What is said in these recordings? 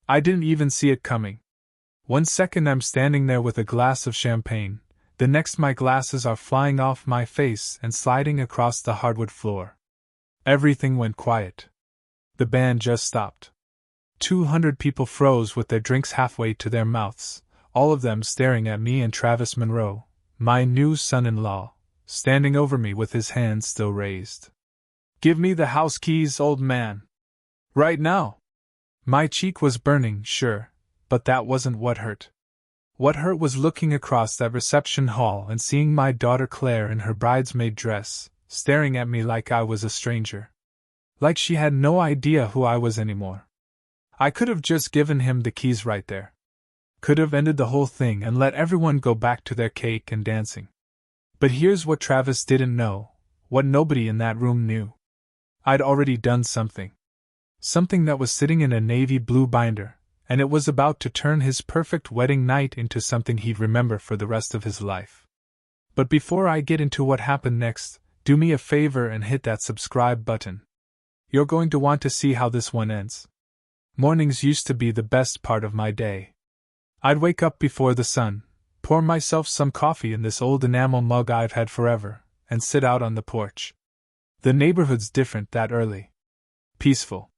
I didn't even see it coming. One second I'm standing there with a glass of champagne, the next my glasses are flying off my face and sliding across the hardwood floor. Everything went quiet. The band just stopped. 200 people froze with their drinks halfway to their mouths, all of them staring at me and Travis Monroe, my new son-in-law, standing over me with his hands still raised. "Give me the house keys, old man. Right now." My cheek was burning, sure, but that wasn't what hurt. What hurt was looking across that reception hall and seeing my daughter Claire in her bridesmaid dress, staring at me like I was a stranger. Like she had no idea who I was anymore. I could have just given him the keys right there. Could have ended the whole thing and let everyone go back to their cake and dancing. But here's what Travis didn't know, what nobody in that room knew. I'd already done something. Something that was sitting in a navy blue binder, and it was about to turn his perfect wedding night into something he'd remember for the rest of his life. But before I get into what happened next, do me a favor and hit that subscribe button. You're going to want to see how this one ends. Mornings used to be the best part of my day. I'd wake up before the sun, pour myself some coffee in this old enamel mug I've had forever, and sit out on the porch. The neighborhood's different that early. Peaceful.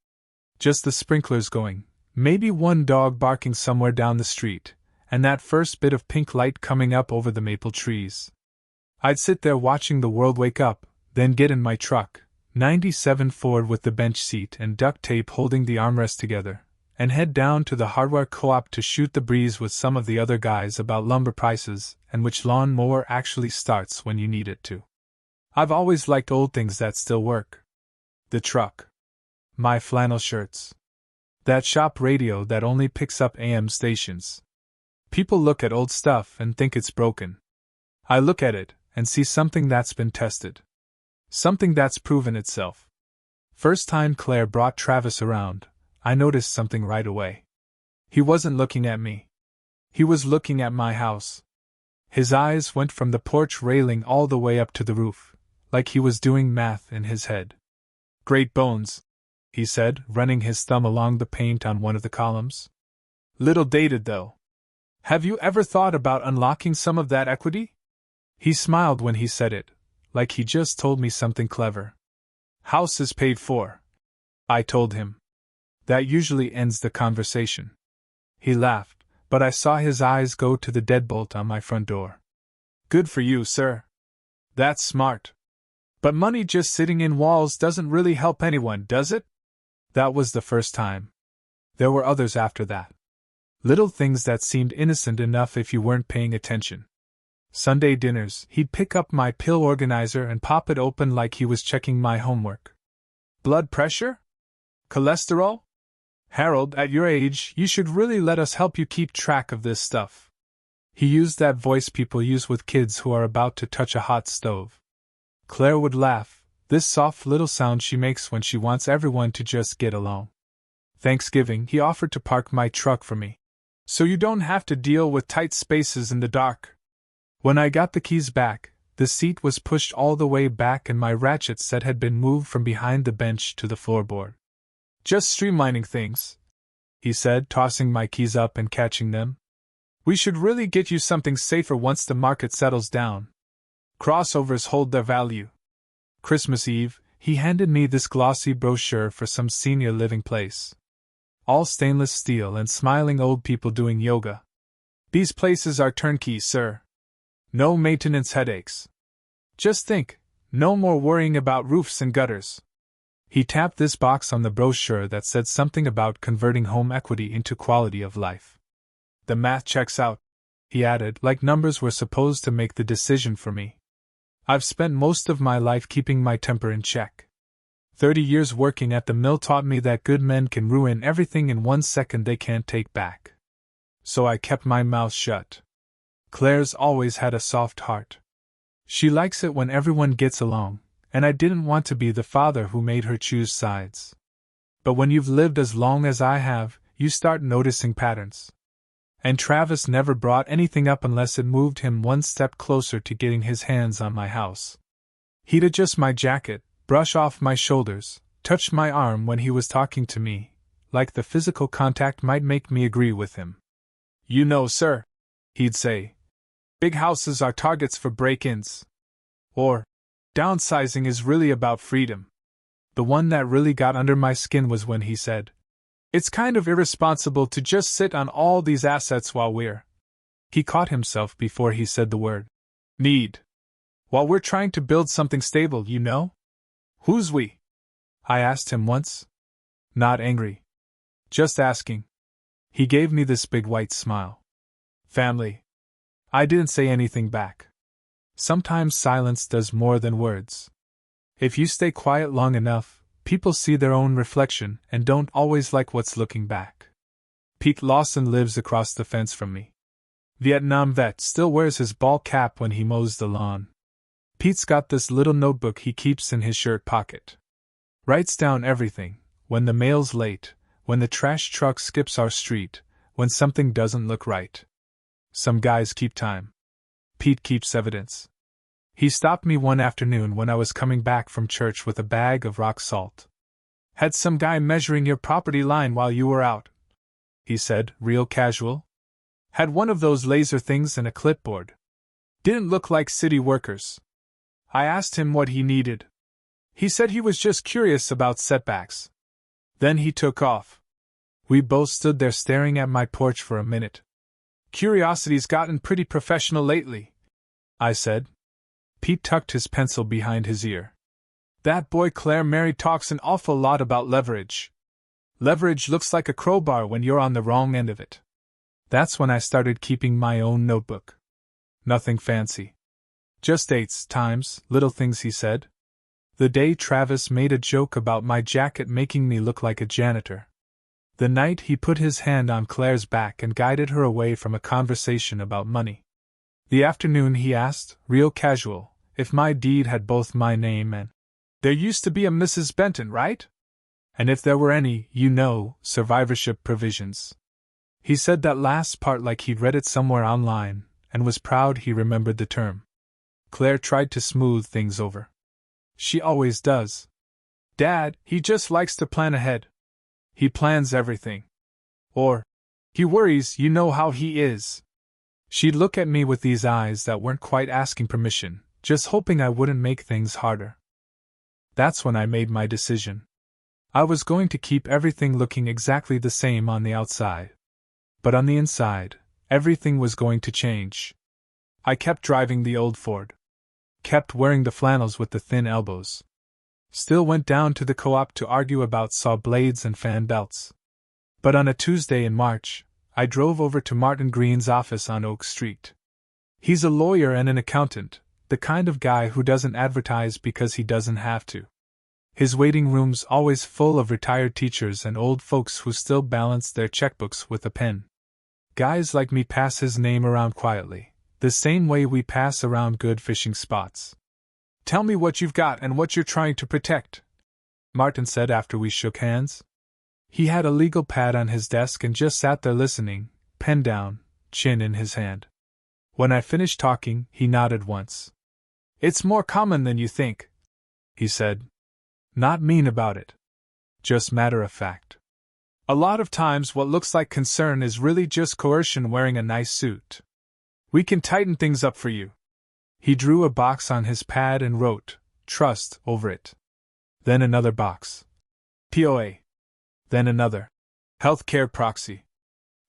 Just the sprinklers going, maybe one dog barking somewhere down the street, and that first bit of pink light coming up over the maple trees. I'd sit there watching the world wake up, then get in my truck, 97 Ford with the bench seat and duct tape holding the armrest together, and head down to the hardware co-op to shoot the breeze with some of the other guys about lumber prices and which lawn mower actually starts when you need it to. I've always liked old things that still work. The truck. My flannel shirts. That shop radio that only picks up AM stations. People look at old stuff and think it's broken. I look at it and see something that's been tested. Something that's proven itself. First time Claire brought Travis around, I noticed something right away. He wasn't looking at me. He was looking at my house. His eyes went from the porch railing all the way up to the roof, like he was doing math in his head. "Great bones," he said, running his thumb along the paint on one of the columns. "Little dated, though. Have you ever thought about unlocking some of that equity?" He smiled when he said it, like he just told me something clever. "House is paid for," I told him. That usually ends the conversation. He laughed, but I saw his eyes go to the deadbolt on my front door. "Good for you, sir. That's smart. But money just sitting in walls doesn't really help anyone, does it?" That was the first time. There were others after that. Little things that seemed innocent enough if you weren't paying attention. Sunday dinners, he'd pick up my pill organizer and pop it open like he was checking my homework. "Blood pressure? Cholesterol? Harold, at your age, you should really let us help you keep track of this stuff." He used that voice people use with kids who are about to touch a hot stove. Claire would laugh, this soft little sound she makes when she wants everyone to just get along. Thanksgiving, he offered to park my truck for me, so you don't have to deal with tight spaces in the dark. When I got the keys back, the seat was pushed all the way back and my ratchet set had been moved from behind the bench to the floorboard. "Just streamlining things," he said, tossing my keys up and catching them. "We should really get you something safer once the market settles down. Crossovers hold their value." Christmas Eve, he handed me this glossy brochure for some senior living place. All stainless steel and smiling old people doing yoga. "These places are turnkey, sir. No maintenance headaches. Just think, no more worrying about roofs and gutters." He tapped this box on the brochure that said something about converting home equity into quality of life. "The math checks out," he added, like numbers were supposed to make the decision for me. "I've spent most of my life keeping my temper in check. 30 years working at the mill taught me that good men can ruin everything in 1 second they can't take back. So I kept my mouth shut. Claire's always had a soft heart. She likes it when everyone gets along, and I didn't want to be the father who made her choose sides. But when you've lived as long as I have, you start noticing patterns. And Travis never brought anything up unless it moved him one step closer to getting his hands on my house. He'd adjust my jacket, brush off my shoulders, touch my arm when he was talking to me, like the physical contact might make me agree with him. "You know, sir," he'd say, "big houses are targets for break-ins." Or, "Downsizing is really about freedom." The one that really got under my skin was when he said, "It's kind of irresponsible to just sit on all these assets while we're—" He caught himself before he said the word "need." "While we're trying to build something stable, you know?" "Who's we?" I asked him once. Not angry. Just asking. He gave me this big white smile. "Family." I didn't say anything back. Sometimes silence does more than words. If you stay quiet long enough, people see their own reflection and don't always like what's looking back. Pete Lawson lives across the fence from me. Vietnam vet still wears his ball cap when he mows the lawn. Pete's got this little notebook he keeps in his shirt pocket. Writes down everything: when the mail's late, when the trash truck skips our street, when something doesn't look right. Some guys keep time. Pete keeps evidence. He stopped me one afternoon when I was coming back from church with a bag of rock salt. "Had some guy measuring your property line while you were out," he said, real casual. "Had one of those laser things and a clipboard. Didn't look like city workers." I asked him what he needed. He said he was just curious about setbacks. Then he took off. We both stood there staring at my porch for a minute. "Curiosity's gotten pretty professional lately," I said. Pete tucked his pencil behind his ear. "That boy Claire Mary talks an awful lot about leverage. Leverage looks like a crowbar when you're on the wrong end of it." That's when I started keeping my own notebook. Nothing fancy. Just dates, times, little things he said. The day Travis made a joke about my jacket making me look like a janitor. The night he put his hand on Claire's back and guided her away from a conversation about money. The afternoon he asked, real casual, if my deed had both my name and "There used to be a Mrs. Benton, right?" and if there were any, survivorship provisions. He said that last part like he'd read it somewhere online, and was proud he remembered the term. Claire tried to smooth things over. "She always does. Dad, he just likes to plan ahead. He plans everything. Or, he worries, you know how he is." She'd look at me with these eyes that weren't quite asking permission, just hoping I wouldn't make things harder. That's when I made my decision. I was going to keep everything looking exactly the same on the outside. But on the inside, everything was going to change. I kept driving the old Ford. Kept wearing the flannels with the thin elbows. Still went down to the co-op to argue about saw blades and fan belts. But on a Tuesday in March, I drove over to Martin Green's office on Oak Street. He's a lawyer and an accountant, the kind of guy who doesn't advertise because he doesn't have to. His waiting room's always full of retired teachers and old folks who still balance their checkbooks with a pen. Guys like me pass his name around quietly, the same way we pass around good fishing spots. "Tell me what you've got and what you're trying to protect," Martin said after we shook hands. He had a legal pad on his desk and just sat there listening, pen down, chin in his hand. When I finished talking, he nodded once. "It's more common than you think," he said. "Not mean about it. Just matter of fact. A lot of times what looks like concern is really just coercion wearing a nice suit. We can tighten things up for you." He drew a box on his pad and wrote, "Trust," over it. Then another box. POA. Then another. Healthcare proxy.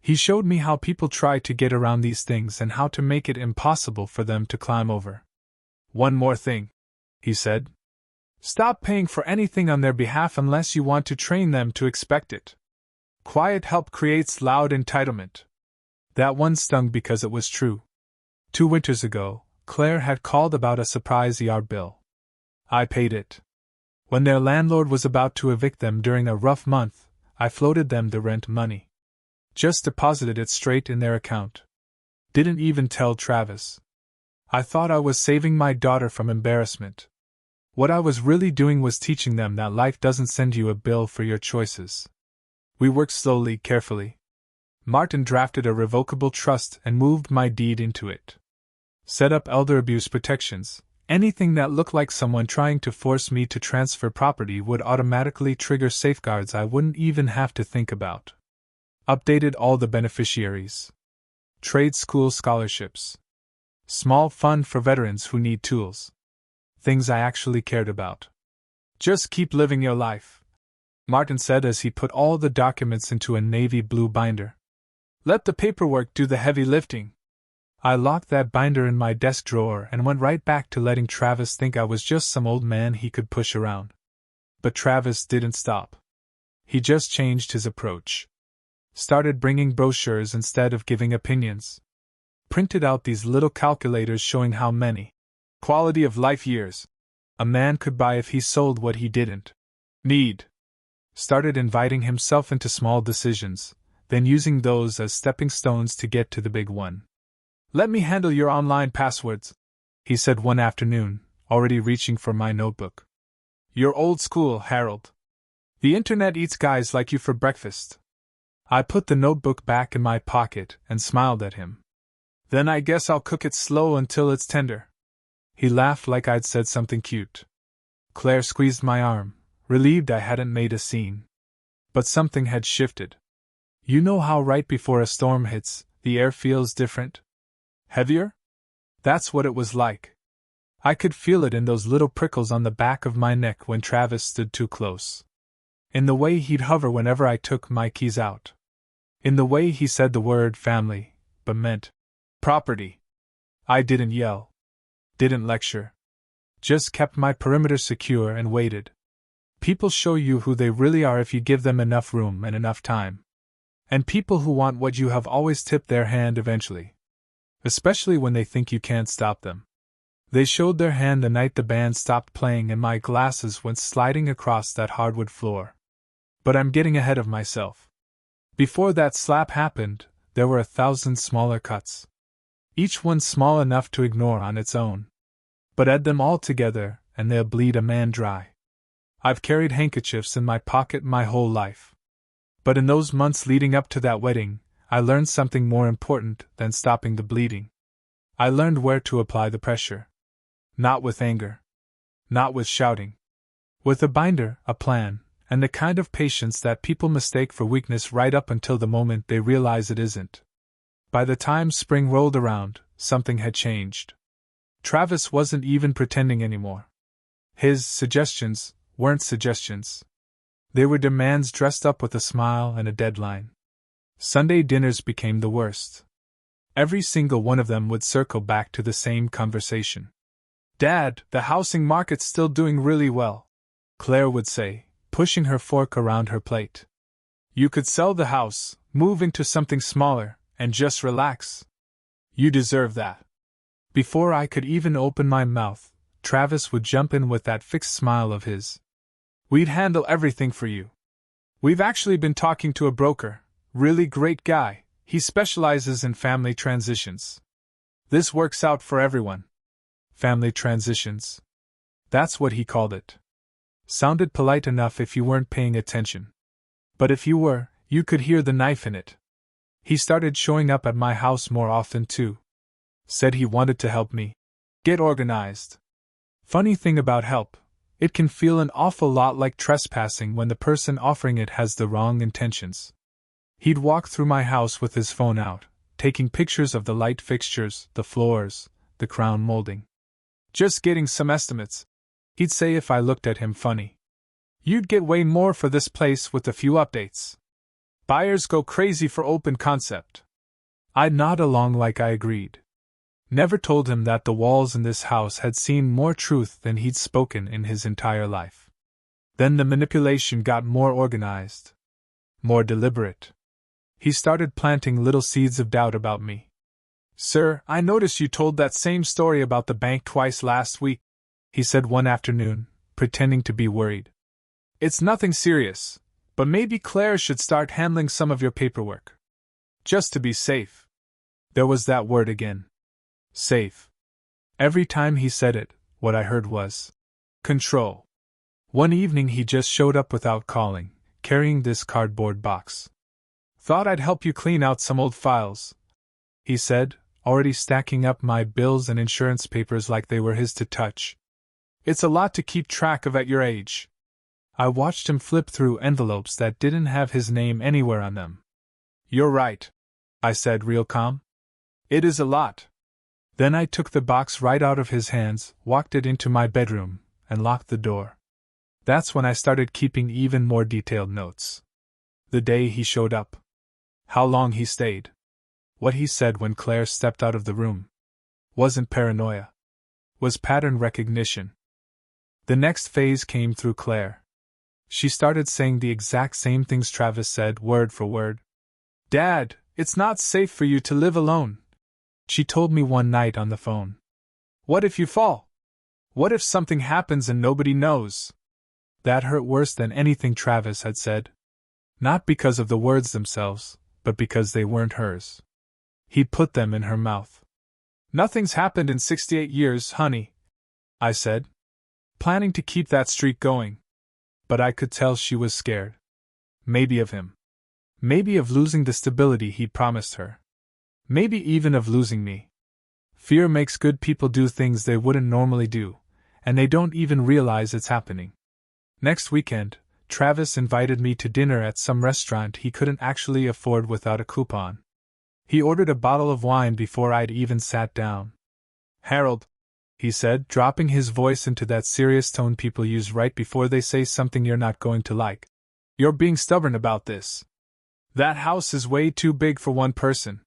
He showed me how people try to get around these things and how to make it impossible for them to climb over. "One more thing," he said. "Stop paying for anything on their behalf unless you want to train them to expect it. Quiet help creates loud entitlement." That one stung because it was true. 2 winters ago, Claire had called about a surprise ER bill. I paid it. When their landlord was about to evict them during a rough month, I floated them the rent money. Just deposited it straight in their account. Didn't even tell Travis. I thought I was saving my daughter from embarrassment. What I was really doing was teaching them that life doesn't send you a bill for your choices. We worked slowly, carefully. Martin drafted a revocable trust and moved my deed into it. Set up elder abuse protections, Anything that looked like someone trying to force me to transfer property would automatically trigger safeguards I wouldn't even have to think about. Updated all the beneficiaries. Trade school scholarships. Small fund for veterans who need tools. Things I actually cared about. Just keep living your life, Martin said as he put all the documents into a navy blue binder. Let the paperwork do the heavy lifting. I locked that binder in my desk drawer and went right back to letting Travis think I was just some old man he could push around. But Travis didn't stop. He just changed his approach. Started bringing brochures instead of giving opinions. Printed out these little calculators showing how many quality of life years a man could buy if he sold what he didn't need. Started inviting himself into small decisions, then using those as stepping stones to get to the big one. Let me handle your online passwords, he said one afternoon, already reaching for my notebook. You're old school, Harold. The internet eats guys like you for breakfast. I put the notebook back in my pocket and smiled at him. Then I guess I'll cook it slow until it's tender. He laughed like I'd said something cute. Claire squeezed my arm, relieved I hadn't made a scene. But something had shifted. You know how right before a storm hits, the air feels different? Heavier? That's what it was like. I could feel it in those little prickles on the back of my neck when Travis stood too close. In the way he'd hover whenever I took my keys out. In the way he said the word family, but meant property. I didn't yell. Didn't lecture. Just kept my perimeter secure and waited. People show you who they really are if you give them enough room and enough time. And people who want what you have always tip their hand eventually. Especially when they think you can't stop them. They showed their hand the night the band stopped playing and my glasses went sliding across that hardwood floor. But I'm getting ahead of myself. Before that slap happened, there were 1,000 smaller cuts. Each one small enough to ignore on its own. But add them all together, and they'll bleed a man dry. I've carried handkerchiefs in my pocket my whole life. But in those months leading up to that wedding, I learned something more important than stopping the bleeding. I learned where to apply the pressure. Not with anger. Not with shouting. With a binder, a plan, and the kind of patience that people mistake for weakness right up until the moment they realize it isn't. By the time spring rolled around, something had changed. Travis wasn't even pretending anymore. His suggestions weren't suggestions. They were demands dressed up with a smile and a deadline. Sunday dinners became the worst. Every single one of them would circle back to the same conversation. Dad, the housing market's still doing really well, Claire would say, pushing her fork around her plate. You could sell the house, move into something smaller, and just relax. You deserve that. Before I could even open my mouth, Travis would jump in with that fixed smile of his. We'd handle everything for you. We've actually been talking to a broker, really great guy, he specializes in family transitions. This works out for everyone. Family transitions. That's what he called it. Sounded polite enough if you weren't paying attention. But if you were, you could hear the knife in it. He started showing up at my house more often too. Said he wanted to help me get organized. Funny thing about help, it can feel an awful lot like trespassing when the person offering it has the wrong intentions. He'd walk through my house with his phone out, taking pictures of the light fixtures, the floors, the crown molding. Just getting some estimates, he'd say if I looked at him funny. You'd get way more for this place with a few updates. Buyers go crazy for open concept. I'd nod along like I agreed. Never told him that the walls in this house had seen more truth than he'd spoken in his entire life. Then the manipulation got more organized. More deliberate. He started planting little seeds of doubt about me. Sir, I noticed you told that same story about the bank twice last week, he said one afternoon, pretending to be worried. It's nothing serious, but maybe Claire should start handling some of your paperwork. Just to be safe. There was that word again. Safe. Every time he said it, what I heard was control. One evening he just showed up without calling, carrying this cardboard box. Thought I'd help you clean out some old files, he said, already stacking up my bills and insurance papers like they were his to touch. It's a lot to keep track of at your age. I watched him flip through envelopes that didn't have his name anywhere on them. You're right, I said, real calm. It is a lot. Then I took the box right out of his hands, walked it into my bedroom, and locked the door. That's when I started keeping even more detailed notes. The day he showed up. How long he stayed. What he said when Claire stepped out of the room. Wasn't paranoia. Was pattern recognition. The next phase came through Claire. She started saying the exact same things Travis said, word for word. Dad, it's not safe for you to live alone, she told me one night on the phone. What if you fall? What if something happens and nobody knows? That hurt worse than anything Travis had said. Not because of the words themselves, but because they weren't hers. He'd put them in her mouth. Nothing's happened in 68 years, honey, I said, planning to keep that streak going. But I could tell she was scared. Maybe of him. Maybe of losing the stability he'd promised her. Maybe even of losing me. Fear makes good people do things they wouldn't normally do, and they don't even realize it's happening. Next weekend, Travis invited me to dinner at some restaurant he couldn't actually afford without a coupon. He ordered a bottle of wine before I'd even sat down. Harold, he said, dropping his voice into that serious tone people use right before they say something you're not going to like. You're being stubborn about this. That house is way too big for one person.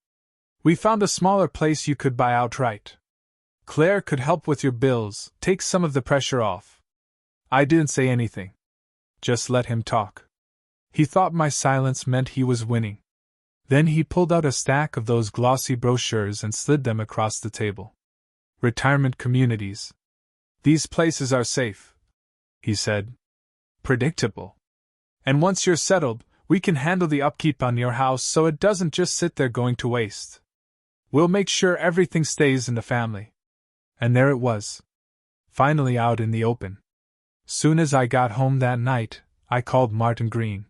We found a smaller place you could buy outright. Claire could help with your bills, take some of the pressure off. I didn't say anything. Just let him talk. He thought my silence meant he was winning. Then he pulled out a stack of those glossy brochures and slid them across the table. Retirement communities. These places are safe, he said. Predictable. And once you're settled, we can handle the upkeep on your house so it doesn't just sit there going to waste. We'll make sure everything stays in the family. And there it was. Finally out in the open. Soon as I got home that night, I called Martin Green.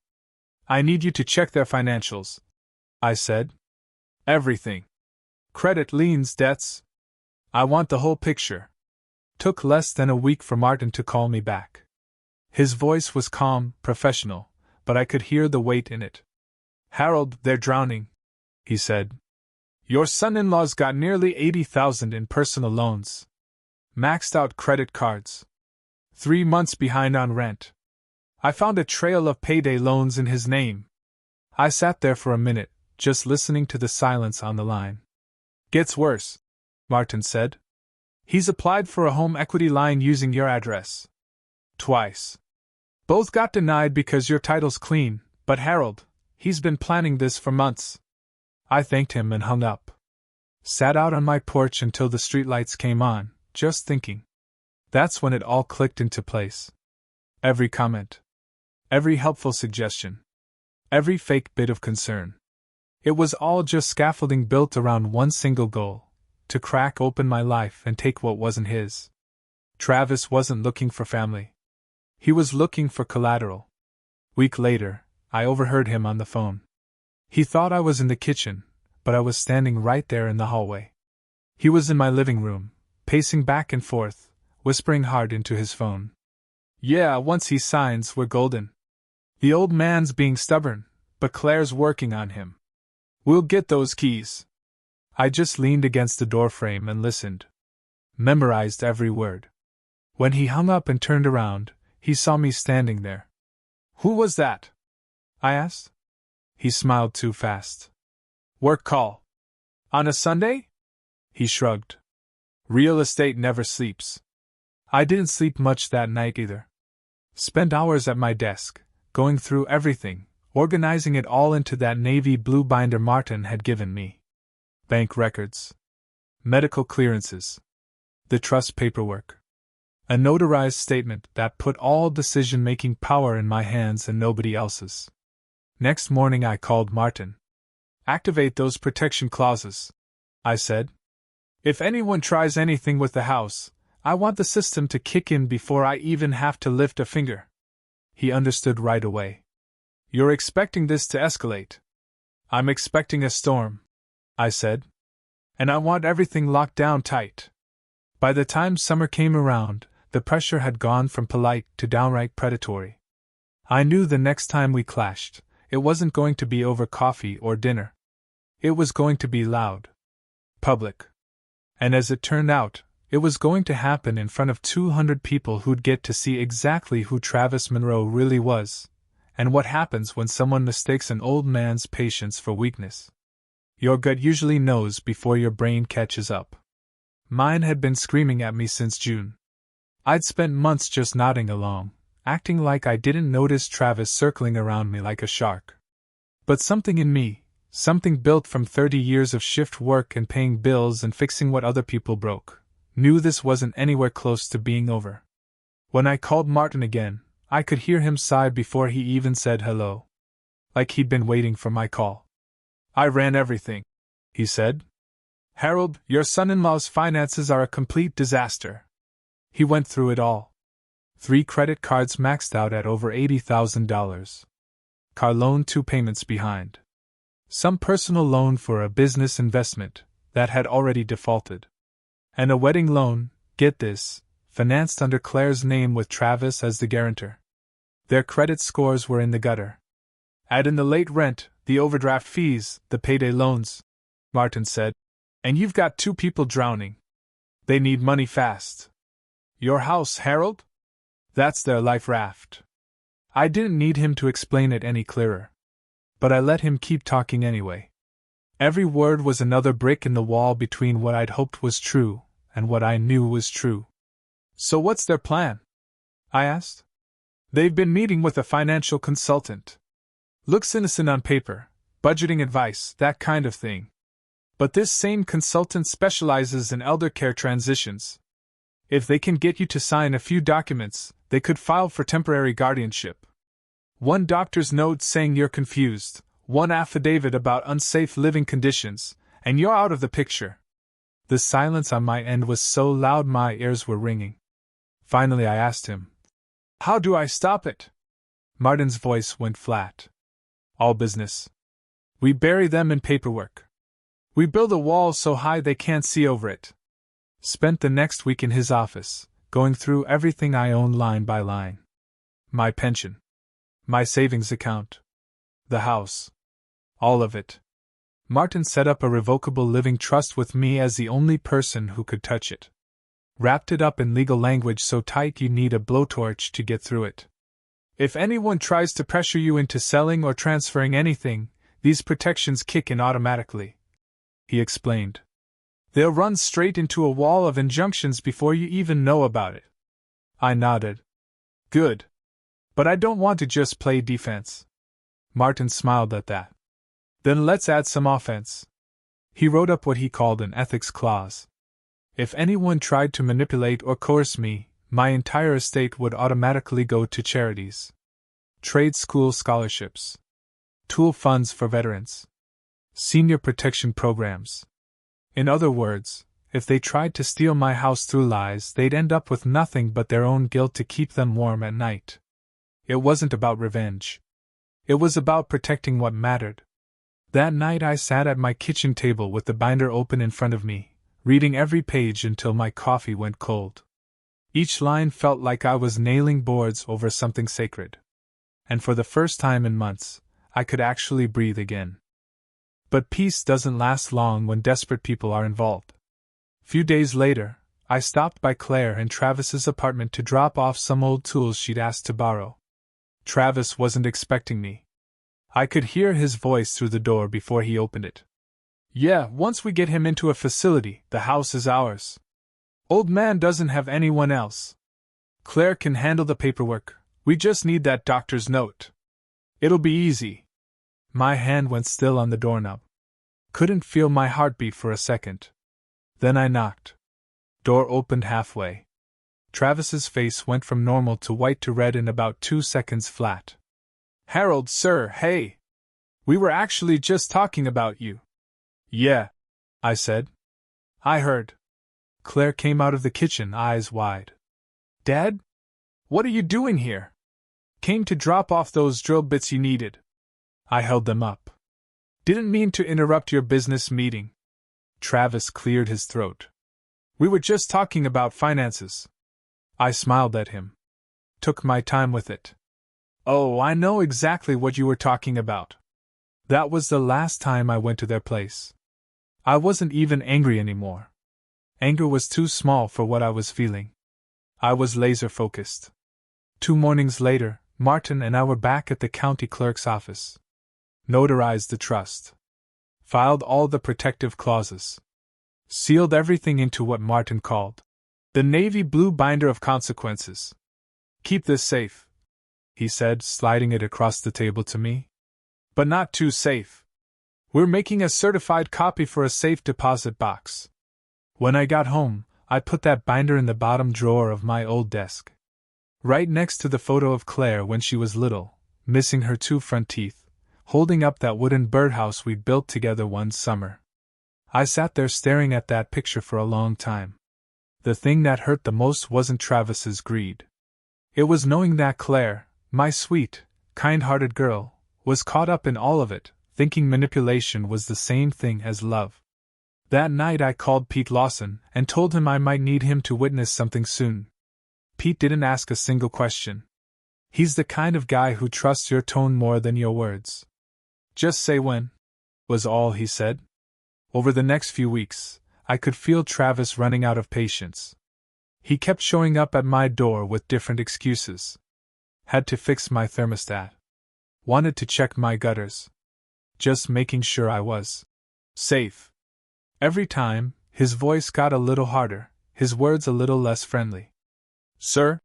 I need you to check their financials, I said. Everything. Credit, liens, debts. I want the whole picture. Took less than a week for Martin to call me back. His voice was calm, professional, but I could hear the weight in it. Harold, they're drowning, he said. Your son-in-law's got nearly $80,000 in personal loans. Maxed out credit cards. 3 months behind on rent. I found a trail of payday loans in his name. I sat there for a minute, just listening to the silence on the line. Gets worse, Martin said. He's applied for a home equity line using your address. Twice. Both got denied because your title's clean, but Harold, he's been planning this for months. I thanked him and hung up. Sat out on my porch until the streetlights came on, just thinking. That's when it all clicked into place. Every comment. Every helpful suggestion. Every fake bit of concern. It was all just scaffolding built around one single goal: to crack open my life and take what wasn't his. Travis wasn't looking for family. He was looking for collateral. Week later, I overheard him on the phone. He thought I was in the kitchen, but I was standing right there in the hallway. He was in my living room, pacing back and forth, whispering hard into his phone. Yeah, once he signs, we're golden. The old man's being stubborn, but Claire's working on him. We'll get those keys. I just leaned against the doorframe and listened. Memorized every word. When he hung up and turned around, he saw me standing there. Who was that? I asked. He smiled too fast. Work call. On a Sunday? He shrugged. Real estate never sleeps. I didn't sleep much that night either. Spent hours at my desk, going through everything, organizing it all into that navy blue binder Martin had given me. Bank records. Medical clearances. The trust paperwork. A notarized statement that put all decision-making power in my hands and nobody else's. Next morning I called Martin. Activate those protection clauses, I said. If anyone tries anything with the house, I want the system to kick in before I even have to lift a finger. He understood right away. You're expecting this to escalate. I'm expecting a storm, I said. And I want everything locked down tight. By the time summer came around, the pressure had gone from polite to downright predatory. I knew the next time we clashed, it wasn't going to be over coffee or dinner. It was going to be loud. Public. And as it turned out, it was going to happen in front of 200 people who'd get to see exactly who Travis Monroe really was, and what happens when someone mistakes an old man's patience for weakness. Your gut usually knows before your brain catches up. Mine had been screaming at me since June. I'd spent months just nodding along, acting like I didn't notice Travis circling around me like a shark. But something in me, something built from 30 years of shift work and paying bills and fixing what other people broke, knew this wasn't anywhere close to being over. When I called Martin again, I could hear him sigh before he even said hello. Like he'd been waiting for my call. I ran everything, he said. Harold, your son-in-law's finances are a complete disaster. He went through it all. 3 credit cards maxed out at over $80,000. Car loan 2 payments behind. Some personal loan for a business investment that had already defaulted. And a wedding loan, get this, financed under Claire's name with Travis as the guarantor. Their credit scores were in the gutter. Add in the late rent, the overdraft fees, the payday loans, Martin said, and you've got 2 people drowning. They need money fast. Your house, Harold? That's their life raft. I didn't need him to explain it any clearer. But I let him keep talking anyway. Every word was another brick in the wall between what I'd hoped was true and what I knew was true. So what's their plan? I asked. They've been meeting with a financial consultant. Looks innocent on paper, budgeting advice, that kind of thing. But this same consultant specializes in elder care transitions. If they can get you to sign a few documents, they could file for temporary guardianship. 1 doctor's note saying you're confused, 1 affidavit about unsafe living conditions, and you're out of the picture. The silence on my end was so loud my ears were ringing. Finally I asked him, how do I stop it? Martin's voice went flat. All business. We bury them in paperwork. We build a wall so high they can't see over it. Spent the next week in his office, going through everything I owned line by line. My pension. My savings account. The house. All of it. Martin set up a revocable living trust with me as the only person who could touch it. Wrapped it up in legal language so tight you need a blowtorch to get through it. If anyone tries to pressure you into selling or transferring anything, these protections kick in automatically, he explained. They'll run straight into a wall of injunctions before you even know about it. I nodded. Good. But I don't want to just play defense. Martin smiled at that. Then let's add some offense. He wrote up what he called an ethics clause. If anyone tried to manipulate or coerce me, my entire estate would automatically go to charities. Trade school scholarships. Tool funds for veterans. Senior protection programs. In other words, if they tried to steal my house through lies, they'd end up with nothing but their own guilt to keep them warm at night. It wasn't about revenge. It was about protecting what mattered. That night I sat at my kitchen table with the binder open in front of me, reading every page until my coffee went cold. Each line felt like I was nailing boards over something sacred. And for the first time in months, I could actually breathe again. But peace doesn't last long when desperate people are involved. Few days later, I stopped by Claire and Travis's apartment to drop off some old tools she'd asked to borrow. Travis wasn't expecting me. I could hear his voice through the door before he opened it. Yeah, once we get him into a facility, the house is ours. Old man doesn't have anyone else. Claire can handle the paperwork, we just need that doctor's note. It'll be easy. My hand went still on the doorknob. Couldn't feel my heartbeat for a second. Then I knocked. Door opened halfway. Travis's face went from normal to white to red in about 2 seconds flat. Harold, sir, hey! We were actually just talking about you. Yeah, I said. I heard. Claire came out of the kitchen, eyes wide. Dad? What are you doing here? Came to drop off those drill bits you needed. I held them up. Didn't mean to interrupt your business meeting. Travis cleared his throat. We were just talking about finances. I smiled at him. Took my time with it. Oh, I know exactly what you were talking about. That was the last time I went to their place. I wasn't even angry anymore. Anger was too small for what I was feeling. I was laser-focused. 2 mornings later, Martin and I were back at the county clerk's office. Notarized the trust. Filed all the protective clauses. Sealed everything into what Martin called the navy blue binder of consequences. Keep this safe, he said, sliding it across the table to me. But not too safe. We're making a certified copy for a safe deposit box. When I got home, I put that binder in the bottom drawer of my old desk. Right next to the photo of Claire when she was little, missing her 2 front teeth, holding up that wooden birdhouse we'd built together one summer. I sat there staring at that picture for a long time. The thing that hurt the most wasn't Travis's greed. It was knowing that Claire, my sweet, kind-hearted girl, was caught up in all of it, thinking manipulation was the same thing as love. That night I called Pete Lawson and told him I might need him to witness something soon. Pete didn't ask a single question. He's the kind of guy who trusts your tone more than your words. Just say when, was all he said. Over the next few weeks, I could feel Travis running out of patience. He kept showing up at my door with different excuses. Had to fix my thermostat. Wanted to check my gutters. Just making sure I was safe. Every time, his voice got a little harder, his words a little less friendly. Sir,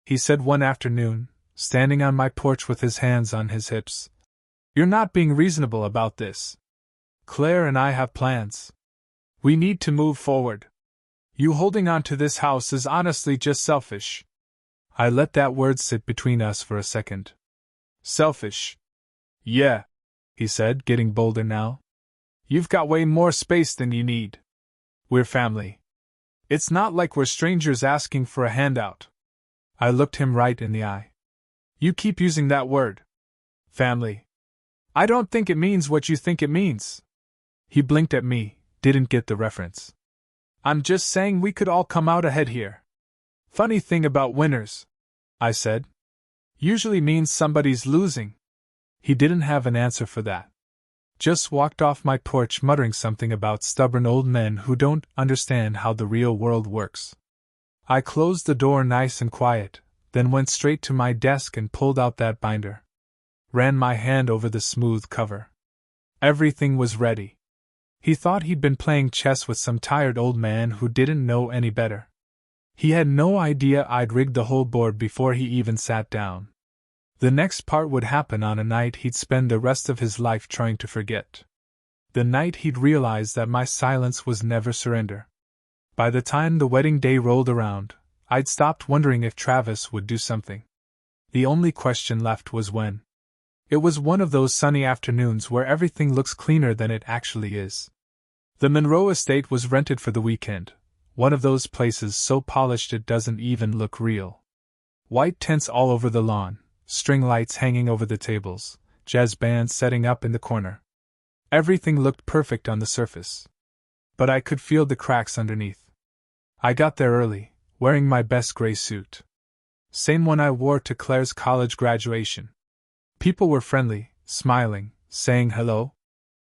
he said one afternoon, standing on my porch with his hands on his hips. You're not being reasonable about this. Claire and I have plans. We need to move forward. You holding on to this house is honestly just selfish. I let that word sit between us for a second. Selfish. Yeah, he said, getting bolder now. You've got way more space than you need. We're family. It's not like we're strangers asking for a handout. I looked him right in the eye. You keep using that word. Family. I don't think it means what you think it means. He blinked at me, didn't get the reference. I'm just saying we could all come out ahead here. Funny thing about winners, I said. Usually means somebody's losing. He didn't have an answer for that. Just walked off my porch muttering something about stubborn old men who don't understand how the real world works. I closed the door nice and quiet, then went straight to my desk and pulled out that binder. Ran my hand over the smooth cover. Everything was ready. He thought he'd been playing chess with some tired old man who didn't know any better. He had no idea I'd rigged the whole board before he even sat down. The next part would happen on a night he'd spend the rest of his life trying to forget. The night he'd realize that my silence was never surrender. By the time the wedding day rolled around, I'd stopped wondering if Travis would do something. The only question left was when. It was one of those sunny afternoons where everything looks cleaner than it actually is. The Monroe estate was rented for the weekend, one of those places so polished it doesn't even look real. White tents all over the lawn, string lights hanging over the tables, jazz bands setting up in the corner. Everything looked perfect on the surface. But I could feel the cracks underneath. I got there early, wearing my best gray suit. Same one I wore to Claire's college graduation. People were friendly, smiling, saying hello.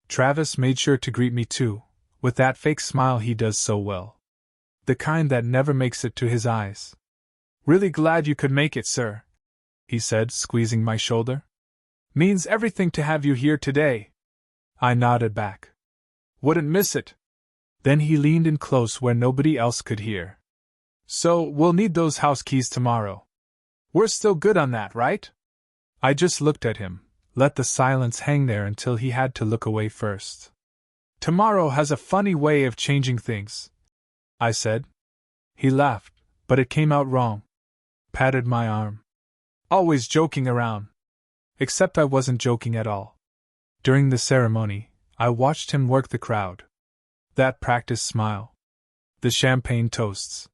Travis made sure to greet me too, with that fake smile he does so well. The kind that never makes it to his eyes. Really glad you could make it, sir, he said, squeezing my shoulder. Means everything to have you here today. I nodded back. Wouldn't miss it. Then he leaned in close where nobody else could hear. So, we'll need those house keys tomorrow. We're still good on that, right? I just looked at him, let the silence hang there until he had to look away first. Tomorrow has a funny way of changing things, I said. He laughed, but it came out wrong. Patted my arm. Always joking around. Except I wasn't joking at all. During the ceremony, I watched him work the crowd. That practiced smile. The champagne toasts.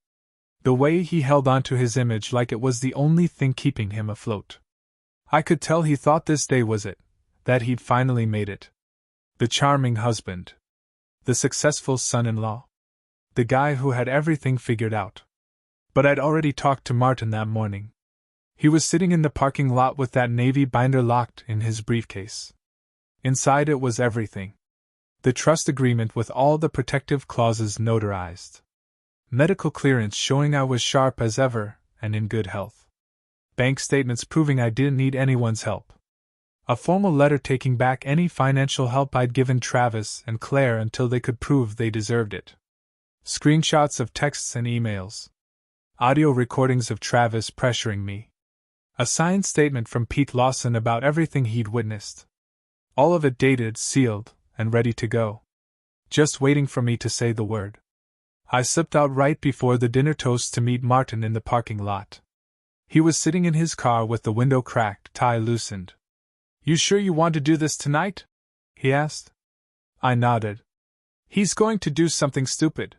The way he held onto his image like it was the only thing keeping him afloat. I could tell he thought this day was it, that he'd finally made it. The charming husband. The successful son-in-law. The guy who had everything figured out. But I'd already talked to Martin that morning. He was sitting in the parking lot with that navy binder locked in his briefcase. Inside it was everything. The trust agreement with all the protective clauses notarized. Medical clearance showing I was sharp as ever and in good health. Bank statements proving I didn't need anyone's help. A formal letter taking back any financial help I'd given Travis and Claire until they could prove they deserved it. Screenshots of texts and emails. Audio recordings of Travis pressuring me. A signed statement from Pete Lawson about everything he'd witnessed. All of it dated, sealed, and ready to go. Just waiting for me to say the word. I slipped out right before the dinner toast to meet Martin in the parking lot. He was sitting in his car with the window cracked, tie loosened. "You sure you want to do this tonight?" he asked. I nodded. "He's going to do something stupid.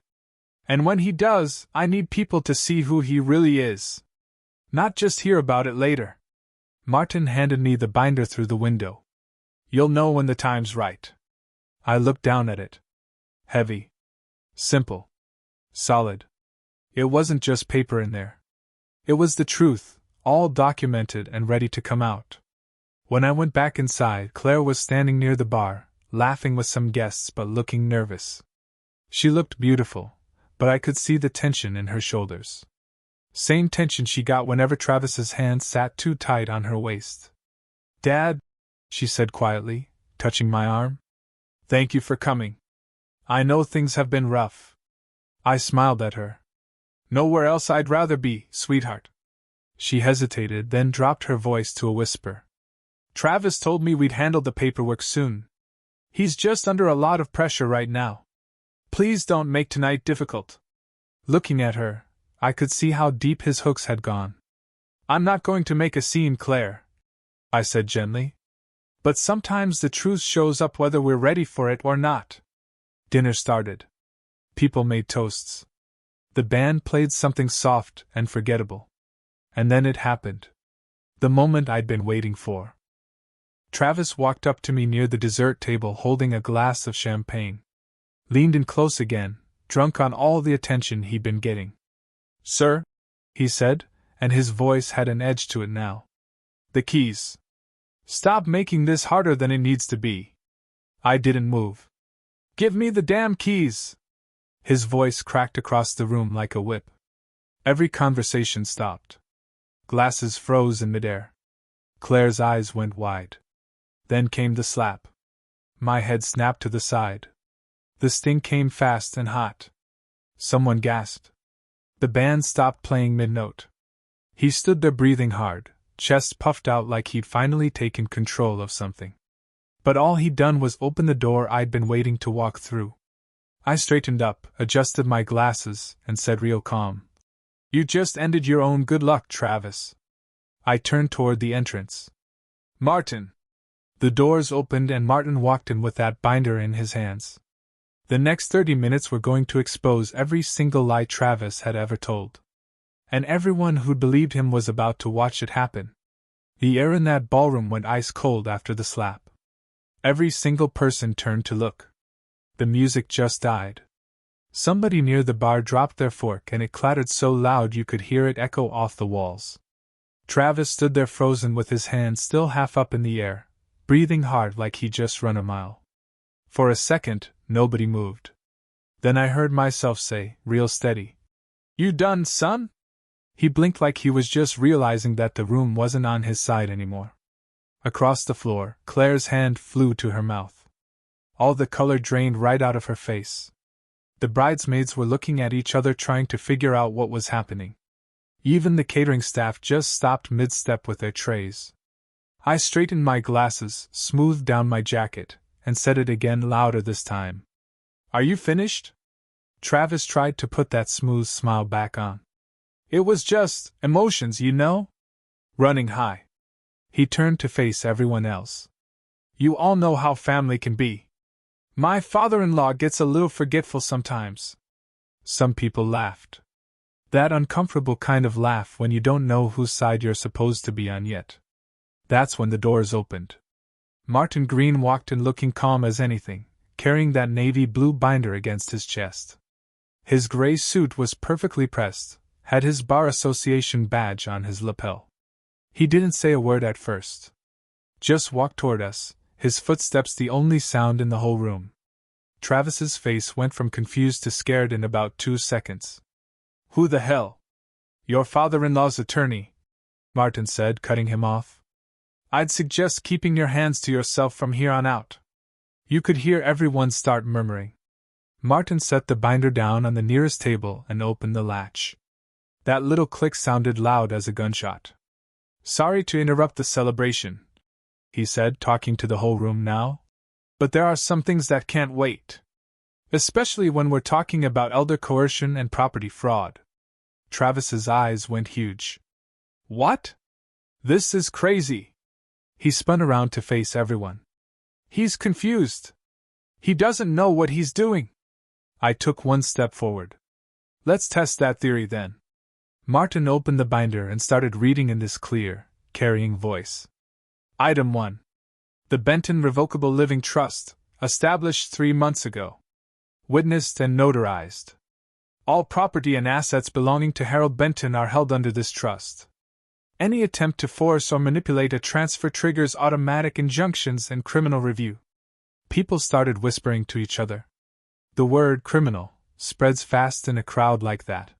And when he does, I need people to see who he really is. Not just hear about it later." Martin handed me the binder through the window. "You'll know when the time's right." I looked down at it. Heavy. Simple. Solid. It wasn't just paper in there. It was the truth, all documented and ready to come out. When I went back inside, Claire was standing near the bar, laughing with some guests but looking nervous. She looked beautiful, but I could see the tension in her shoulders. Same tension she got whenever Travis's hand sat too tight on her waist. "Dad," she said quietly, touching my arm. "Thank you for coming. I know things have been rough." I smiled at her. "Nowhere else I'd rather be, sweetheart." She hesitated, then dropped her voice to a whisper. "Travis told me we'd handle the paperwork soon. He's just under a lot of pressure right now. Please don't make tonight difficult." Looking at her, I could see how deep his hooks had gone. "I'm not going to make a scene, Claire," I said gently. "But sometimes the truth shows up whether we're ready for it or not." Dinner started. People made toasts. The band played something soft and forgettable. And then it happened. The moment I'd been waiting for. Travis walked up to me near the dessert table holding a glass of champagne. Leaned in close again, drunk on all the attention he'd been getting. "Sir," he said, and his voice had an edge to it now. "The keys. Stop making this harder than it needs to be." I didn't move. "Give me the damn keys!" His voice cracked across the room like a whip. Every conversation stopped. Glasses froze in midair. Claire's eyes went wide. Then came the slap. My head snapped to the side. The sting came fast and hot. Someone gasped. The band stopped playing mid-note. He stood there breathing hard, chest puffed out like he'd finally taken control of something. But all he'd done was open the door I'd been waiting to walk through. I straightened up, adjusted my glasses, and said real calm, "You just ended your own good luck, Travis." I turned toward the entrance. "Martin!" The doors opened and Martin walked in with that binder in his hands. The next 30 minutes were going to expose every single lie Travis had ever told. And everyone who'd believed him was about to watch it happen. The air in that ballroom went ice cold after the slap. Every single person turned to look. The music just died. Somebody near the bar dropped their fork and it clattered so loud you could hear it echo off the walls. Travis stood there frozen with his hands still half up in the air, breathing hard like he'd just run a mile. For a second, nobody moved. Then I heard myself say, real steady, "You done, son?" He blinked like he was just realizing that the room wasn't on his side anymore. Across the floor, Claire's hand flew to her mouth. All the color drained right out of her face. The bridesmaids were looking at each other trying to figure out what was happening. Even the catering staff just stopped mid-step with their trays. I straightened my glasses, smoothed down my jacket, and said it again louder this time. "Are you finished?" Travis tried to put that smooth smile back on. "It was just emotions, you know? Running high." He turned to face everyone else. "You all know how family can be. My father-in-law gets a little forgetful sometimes." Some people laughed. That uncomfortable kind of laugh when you don't know whose side you're supposed to be on yet. That's when the doors opened. Martin Green walked in looking calm as anything, carrying that navy blue binder against his chest. His gray suit was perfectly pressed, had his bar association badge on his lapel. He didn't say a word at first. Just walked toward us, his footsteps the only sound in the whole room. Travis's face went from confused to scared in about 2 seconds. "Who the hell?" "Your father-in-law's attorney," Martin said, cutting him off. "I'd suggest keeping your hands to yourself from here on out." You could hear everyone start murmuring. Martin set the binder down on the nearest table and opened the latch. That little click sounded loud as a gunshot. "Sorry to interrupt the celebration," he said, talking to the whole room now. "But there are some things that can't wait. Especially when we're talking about elder coercion and property fraud." Travis's eyes went huge. "What? This is crazy." He spun around to face everyone. "He's confused. He doesn't know what he's doing." I took one step forward. "Let's test that theory then." Martin opened the binder and started reading in this clear, carrying voice. Item 1. The Benton Revocable Living Trust, established 3 months ago. Witnessed and notarized. All property and assets belonging to Harold Benton are held under this trust. Any attempt to force or manipulate a transfer triggers automatic injunctions and criminal review. People started whispering to each other. The word criminal spreads fast in a crowd like that.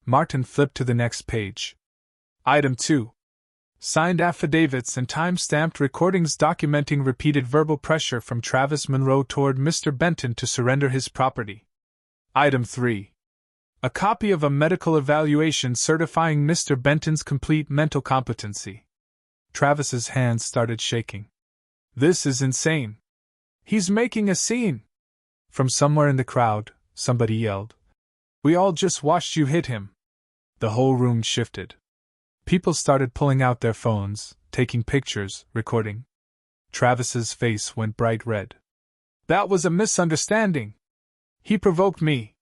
Martin flipped to the next page. Item 2. Signed affidavits and time-stamped recordings documenting repeated verbal pressure from Travis Monroe toward Mr. Benton to surrender his property. Item 3. A copy of a medical evaluation certifying Mr. Benton's complete mental competency. Travis's hands started shaking. "This is insane. He's making a scene." From somewhere in the crowd, somebody yelled, "We all just watched you hit him." The whole room shifted. People started pulling out their phones, taking pictures, recording. Travis's face went bright red. "That was a misunderstanding. He provoked me."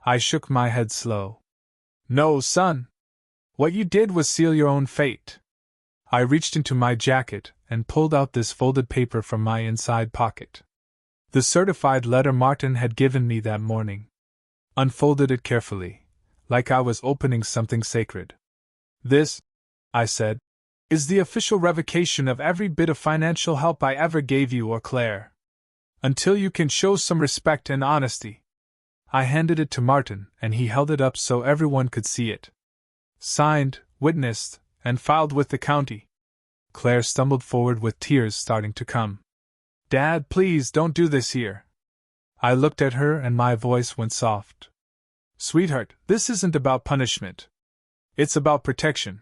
I shook my head slow. "No, son. What you did was seal your own fate." I reached into my jacket and pulled out this folded paper from my inside pocket. The certified letter Martin had given me that morning. Unfolded it carefully, like I was opening something sacred. "This," I said, "is the official revocation of every bit of financial help I ever gave you or Claire. Until you can show some respect and honesty." I handed it to Martin, and he held it up so everyone could see it. "Signed, witnessed, and filed with the county." Claire stumbled forward with tears starting to come. "Dad, please don't do this here." I looked at her and my voice went soft. "Sweetheart, this isn't about punishment. It's about protection.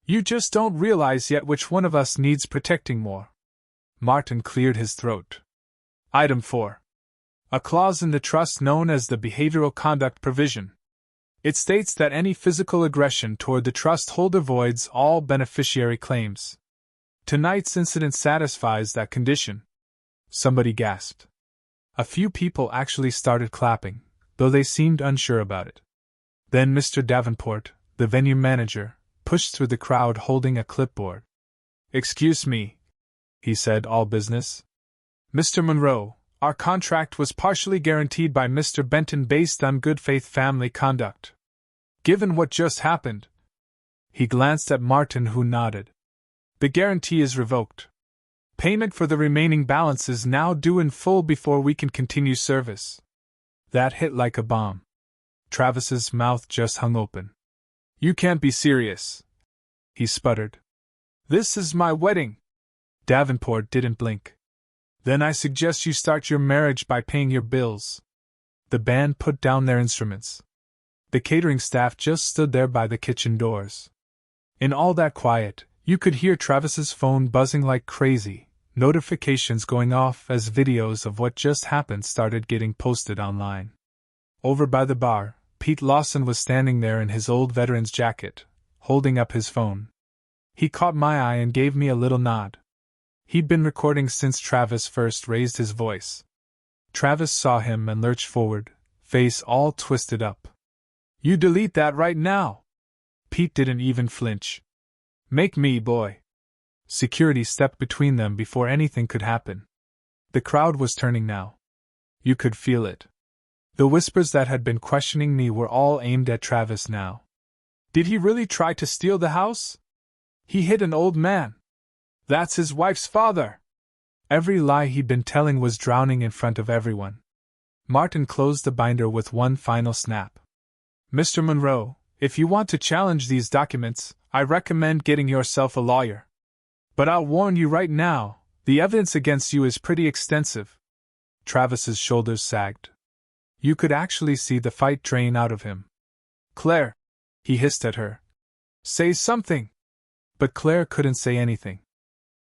You just don't realize yet which one of us needs protecting more." Martin cleared his throat. Item 4. A clause in the trust known as the behavioral conduct provision. It states that any physical aggression toward the trust holder voids all beneficiary claims. Tonight's incident satisfies that condition. Somebody gasped. A few people actually started clapping, though they seemed unsure about it. Then Mr. Davenport, the venue manager, pushed through the crowd holding a clipboard. "Excuse me," he said, all business. "Mr. Monroe, our contract was partially guaranteed by Mr. Benton based on good faith family conduct. Given what just happened," he glanced at Martin, who nodded, "the guarantee is revoked. Payment for the remaining balance is now due in full before we can continue service." That hit like a bomb. Travis's mouth just hung open. "You can't be serious," he sputtered. "This is my wedding." Davenport didn't blink. "Then I suggest you start your marriage by paying your bills." The band put down their instruments. The catering staff just stood there by the kitchen doors. In all that quiet, you could hear Travis's phone buzzing like crazy, notifications going off as videos of what just happened started getting posted online. Over by the bar, Pete Lawson was standing there in his old veteran's jacket, holding up his phone. He caught my eye and gave me a little nod. He'd been recording since Travis first raised his voice. Travis saw him and lurched forward, face all twisted up. "You delete that right now!" Pete didn't even flinch. "Make me, boy." Security stepped between them before anything could happen. The crowd was turning now. You could feel it. The whispers that had been questioning me were all aimed at Travis now. Did he really try to steal the house? He hit an old man. That's his wife's father. Every lie he'd been telling was drowning in front of everyone. Martin closed the binder with one final snap. Mr. Monroe, if you want to challenge these documents, I recommend getting yourself a lawyer. But I'll warn you right now, the evidence against you is pretty extensive. Travis's shoulders sagged. You could actually see the fight drain out of him. Claire, he hissed at her. Say something. But Claire couldn't say anything.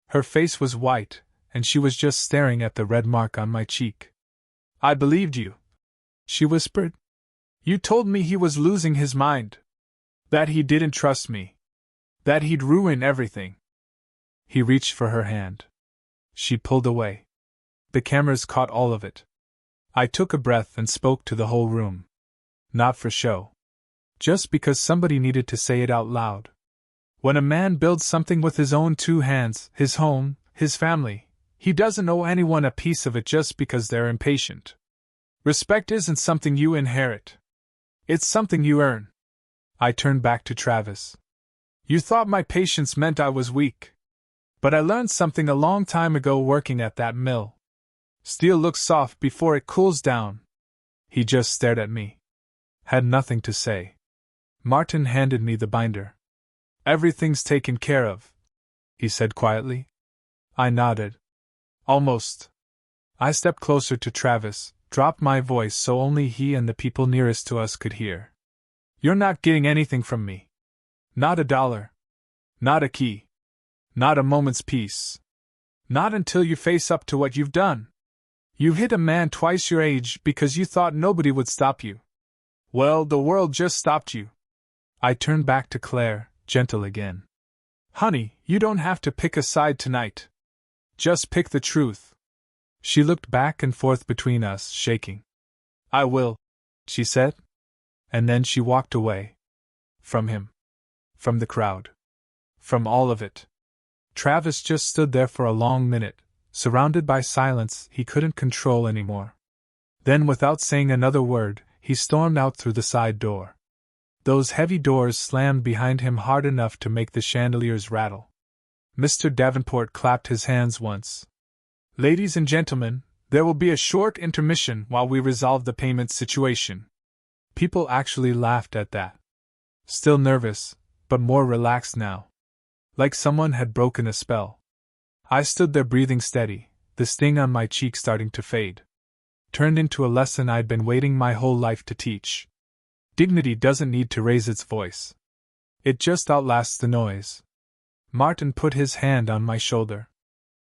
Her face was white, and she was just staring at the red mark on my cheek. I believed you, she whispered. You told me he was losing his mind. That he didn't trust me. That he'd ruin everything. He reached for her hand. She pulled away. The cameras caught all of it. I took a breath and spoke to the whole room. Not for show. Just because somebody needed to say it out loud. When a man builds something with his own two hands, his home, his family, he doesn't owe anyone a piece of it just because they're impatient. Respect isn't something you inherit. It's something you earn. I turned back to Travis. You thought my patience meant I was weak. But I learned something a long time ago working at that mill. Steel looks soft before it cools down. He just stared at me. Had nothing to say. Martin handed me the binder. Everything's taken care of, he said quietly. I nodded. Almost. I stepped closer to Travis, dropped my voice so only he and the people nearest to us could hear. You're not getting anything from me. Not $1. Not a key. Not a moment's peace. Not until you face up to what you've done. You hit a man twice your age because you thought nobody would stop you. Well, the world just stopped you. I turned back to Claire, gentle again. Honey, you don't have to pick a side tonight. Just pick the truth. She looked back and forth between us, shaking. I will, she said. And then she walked away. From him. From the crowd. From all of it. Travis just stood there for a long minute, surrounded by silence he couldn't control anymore. Then, without saying another word, he stormed out through the side door. Those heavy doors slammed behind him hard enough to make the chandeliers rattle. Mr. Davenport clapped his hands once. Ladies and gentlemen, there will be a short intermission while we resolve the payment situation. People actually laughed at that. Still nervous, but more relaxed now. Like someone had broken a spell. I stood there breathing steady, the sting on my cheek starting to fade. Turned into a lesson I'd been waiting my whole life to teach. Dignity doesn't need to raise its voice. It just outlasts the noise. Martin put his hand on my shoulder.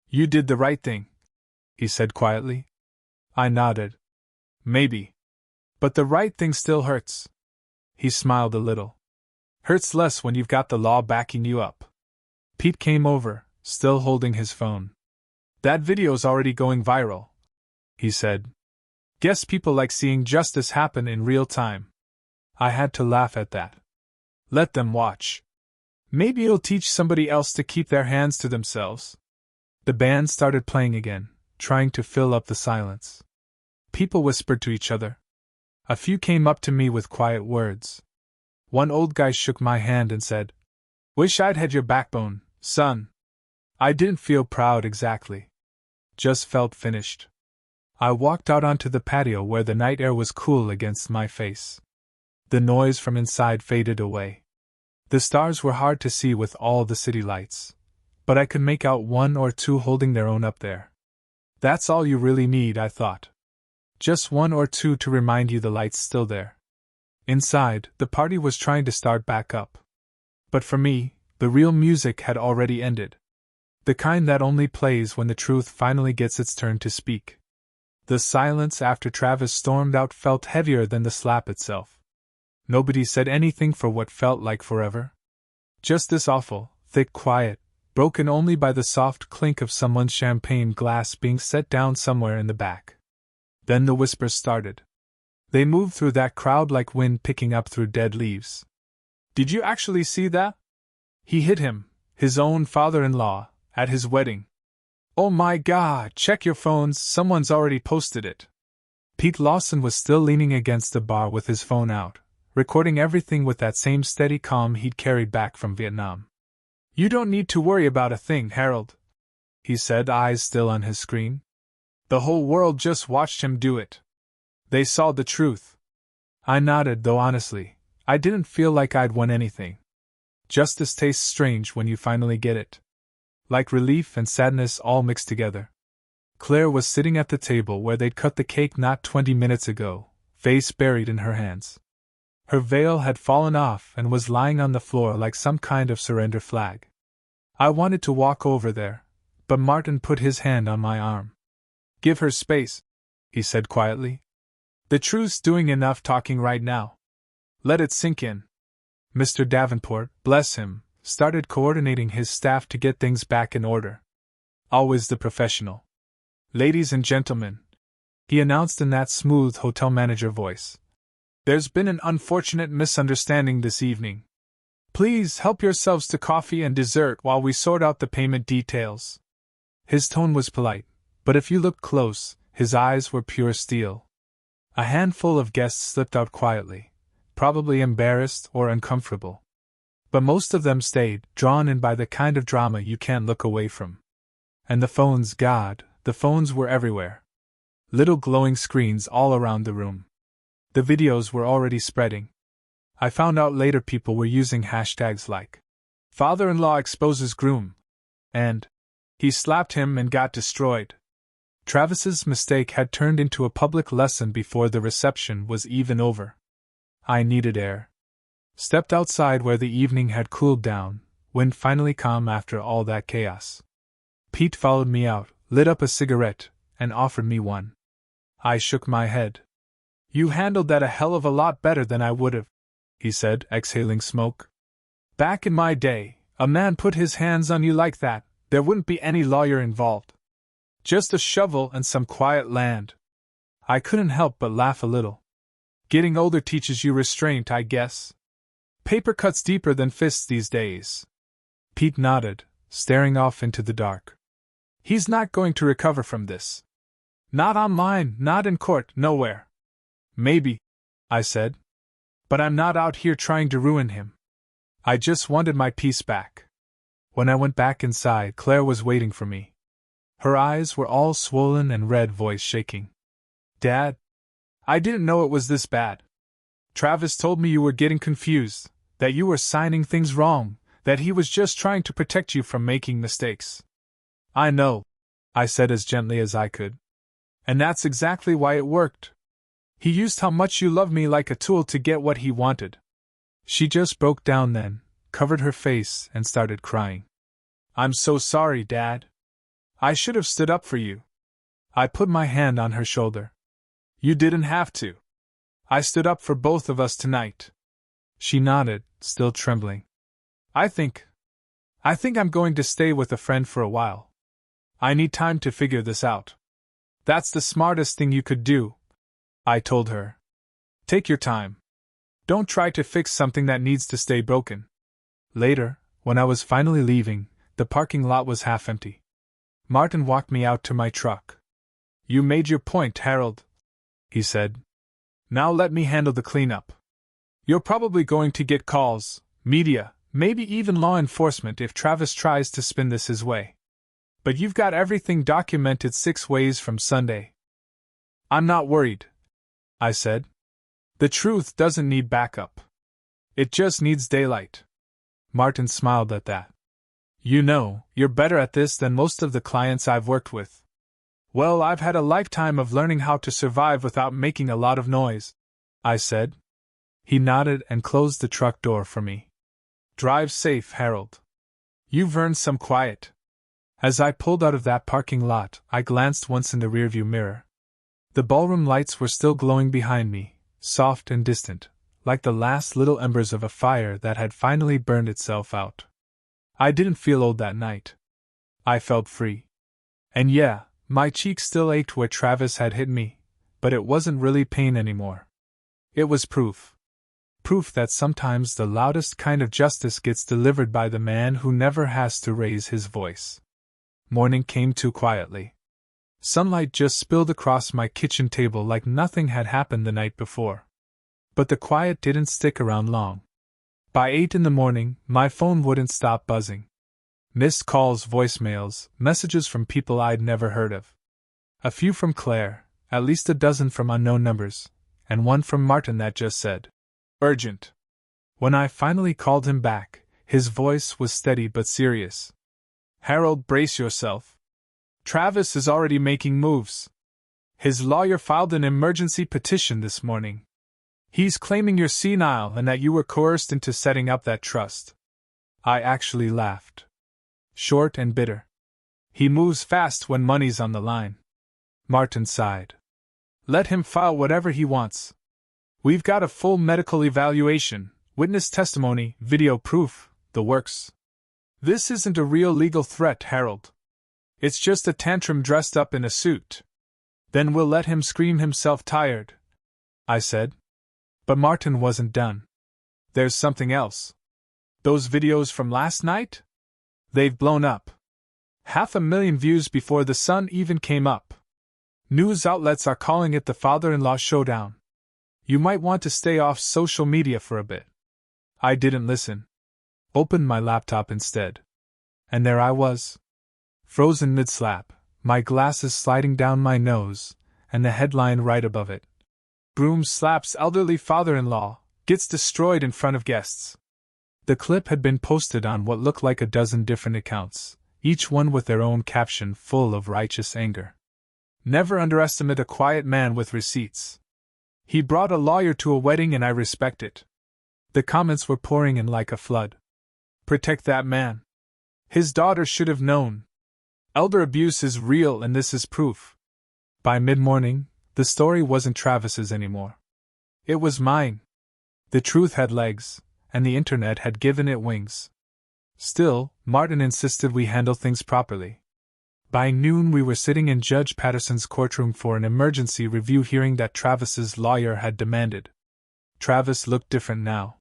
You did the right thing, he said quietly. I nodded. Maybe. But the right thing still hurts. He smiled a little. Hurts less when you've got the law backing you up. Pete came over, still holding his phone. That video's already going viral, he said. Guess people like seeing justice happen in real time. I had to laugh at that. Let them watch. Maybe it'll teach somebody else to keep their hands to themselves. The band started playing again, trying to fill up the silence. People whispered to each other. A few came up to me with quiet words. One old guy shook my hand and said, Wish I'd had your backbone, son. I didn't feel proud exactly. Just felt finished. I walked out onto the patio where the night air was cool against my face. The noise from inside faded away. The stars were hard to see with all the city lights, but I could make out one or two holding their own up there. That's all you really need, I thought. Just one or two to remind you the light's still there. Inside, the party was trying to start back up. But for me, the real music had already ended. The kind that only plays when the truth finally gets its turn to speak. The silence after Travis stormed out felt heavier than the slap itself. Nobody said anything for what felt like forever. Just this awful, thick quiet, broken only by the soft clink of someone's champagne glass being set down somewhere in the back. Then the whispers started. They moved through that crowd like wind picking up through dead leaves. Did you actually see that? He hit him, his own father-in-law, at his wedding. Oh my God, check your phones, someone's already posted it. Pete Lawson was still leaning against the bar with his phone out, recording everything with that same steady calm he'd carried back from Vietnam. "You don't need to worry about a thing, Harold," he said, eyes still on his screen. "The whole world just watched him do it. They saw the truth." I nodded, though honestly, I didn't feel like I'd won anything. Justice tastes strange when you finally get it. Like relief and sadness all mixed together. Claire was sitting at the table where they'd cut the cake not 20 minutes ago, face buried in her hands. Her veil had fallen off and was lying on the floor like some kind of surrender flag. I wanted to walk over there, but Martin put his hand on my arm. "Give her space," he said quietly. "The truth's doing enough talking right now. Let it sink in." Mr. Davenport, bless him, started coordinating his staff to get things back in order. Always the professional. "Ladies and gentlemen," he announced in that smooth hotel manager voice, "there's been an unfortunate misunderstanding this evening. Please help yourselves to coffee and dessert while we sort out the payment details." His tone was polite, but if you looked close, his eyes were pure steel. A handful of guests slipped out quietly, probably embarrassed or uncomfortable. But most of them stayed, drawn in by the kind of drama you can't look away from. And the phones, God, the phones were everywhere. Little glowing screens all around the room. The videos were already spreading. I found out later people were using hashtags like, "Father-in-law exposes groom," and "He slapped him and got destroyed." Travis's mistake had turned into a public lesson before the reception was even over. I needed air. Stepped outside where the evening had cooled down, wind finally calm after all that chaos. Pete followed me out, lit up a cigarette, and offered me one. I shook my head. "You handled that a hell of a lot better than I would have," he said, exhaling smoke. "Back in my day, a man put his hands on you like that, there wouldn't be any lawyer involved. Just a shovel and some quiet land." I couldn't help but laugh a little. "Getting older teaches you restraint, I guess. Paper cuts deeper than fists these days." Pete nodded, staring off into the dark. "He's not going to recover from this. Not online, not in court, nowhere." "Maybe," I said. "But I'm not out here trying to ruin him. I just wanted my peace back." When I went back inside, Claire was waiting for me. Her eyes were all swollen and red, voice shaking. "Dad, I didn't know it was this bad. Travis told me you were getting confused, that you were signing things wrong, that he was just trying to protect you from making mistakes." "I know," I said as gently as I could. "And that's exactly why it worked. He used how much you love me like a tool to get what he wanted." She just broke down then, covered her face, and started crying. "I'm so sorry, Dad. I should have stood up for you." I put my hand on her shoulder. "You didn't have to. I stood up for both of us tonight." She nodded, still trembling. I think I'm going to stay with a friend for a while. I need time to figure this out." "That's the smartest thing you could do," I told her. "Take your time. Don't try to fix something that needs to stay broken." Later, when I was finally leaving, the parking lot was half empty. Martin walked me out to my truck. "You made your point, Harold," he said. "Now let me handle the cleanup. You're probably going to get calls, media, maybe even law enforcement if Travis tries to spin this his way. But you've got everything documented 6 ways from Sunday." "I'm not worried," I said. "The truth doesn't need backup. It just needs daylight." Martin smiled at that. "You know, you're better at this than most of the clients I've worked with." "Well, I've had a lifetime of learning how to survive without making a lot of noise," I said. He nodded and closed the truck door for me. "Drive safe, Harold. You've earned some quiet." As I pulled out of that parking lot, I glanced once in the rearview mirror. The ballroom lights were still glowing behind me, soft and distant, like the last little embers of a fire that had finally burned itself out. I didn't feel old that night. I felt free. And yeah, my cheeks still ached where Travis had hit me, but it wasn't really pain anymore. It was proof. Proof that sometimes the loudest kind of justice gets delivered by the man who never has to raise his voice. Morning came too quietly. Sunlight just spilled across my kitchen table like nothing had happened the night before. But the quiet didn't stick around long. By 8 in the morning, my phone wouldn't stop buzzing. Missed calls, voicemails, messages from people I'd never heard of. A few from Claire, at least a dozen from unknown numbers, and one from Martin that just said, "Urgent." When I finally called him back, his voice was steady but serious. "Harold, brace yourself. Travis is already making moves. His lawyer filed an emergency petition this morning. He's claiming you're senile and that you were coerced into setting up that trust." I actually laughed. Short and bitter. "He moves fast when money's on the line." Martin sighed. "Let him file whatever he wants. We've got a full medical evaluation, witness testimony, video proof, the works. This isn't a real legal threat, Harold. It's just a tantrum dressed up in a suit. Then we'll let him scream himself tired," I said. But Martin wasn't done. "There's something else. Those videos from last night? They've blown up. 500,000 views before the sun even came up. News outlets are calling it the father-in-law showdown. You might want to stay off social media for a bit." I didn't listen. Opened my laptop instead. And there I was. Frozen mid-slap, my glasses sliding down my nose, and the headline right above it. "Broom slaps elderly father-in-law, gets destroyed in front of guests." The clip had been posted on what looked like a dozen different accounts, each one with their own caption full of righteous anger. "Never underestimate a quiet man with receipts. He brought a lawyer to a wedding and I respect it." The comments were pouring in like a flood. "Protect that man. His daughter should have known. Elder abuse is real and this is proof." By mid-morning, the story wasn't Travis's anymore. It was mine. The truth had legs, and the internet had given it wings. Still, Martin insisted we handle things properly. By noon we were sitting in Judge Patterson's courtroom for an emergency review hearing that Travis's lawyer had demanded. Travis looked different now.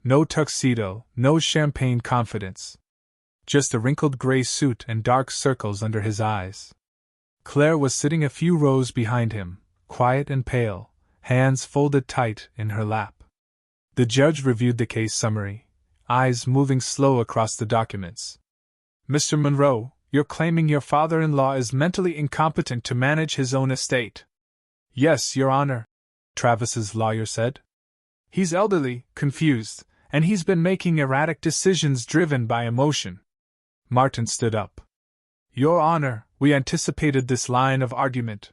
No tuxedo, no champagne confidence. Just a wrinkled gray suit and dark circles under his eyes. Claire was sitting a few rows behind him, quiet and pale, hands folded tight in her lap. The judge reviewed the case summary, eyes moving slow across the documents. "Mr. Monroe, you're claiming your father-in-law is mentally incompetent to manage his own estate." "Yes, Your Honor," Travis's lawyer said. "He's elderly, confused, and he's been making erratic decisions driven by emotion." Martin stood up. "Your Honor, we anticipated this line of argument.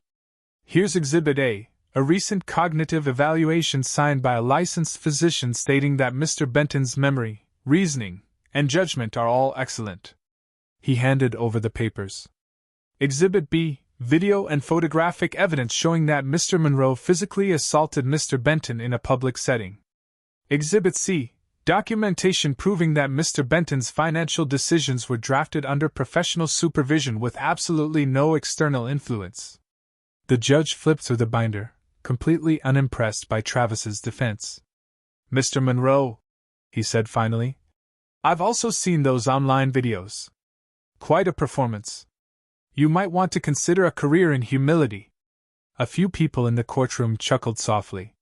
Here's Exhibit A, a recent cognitive evaluation signed by a licensed physician stating that Mr. Benton's memory, reasoning, and judgment are all excellent." He handed over the papers. "Exhibit B, video and photographic evidence showing that Mr. Monroe physically assaulted Mr. Benton in a public setting. Exhibit C, documentation proving that Mr. Benton's financial decisions were drafted under professional supervision with absolutely no external influence." The judge flipped through the binder, completely unimpressed by Travis's defense. "Mr. Monroe," he said finally, "I've also seen those online videos. Quite a performance. You might want to consider a career in humility." A few people in the courtroom chuckled softly.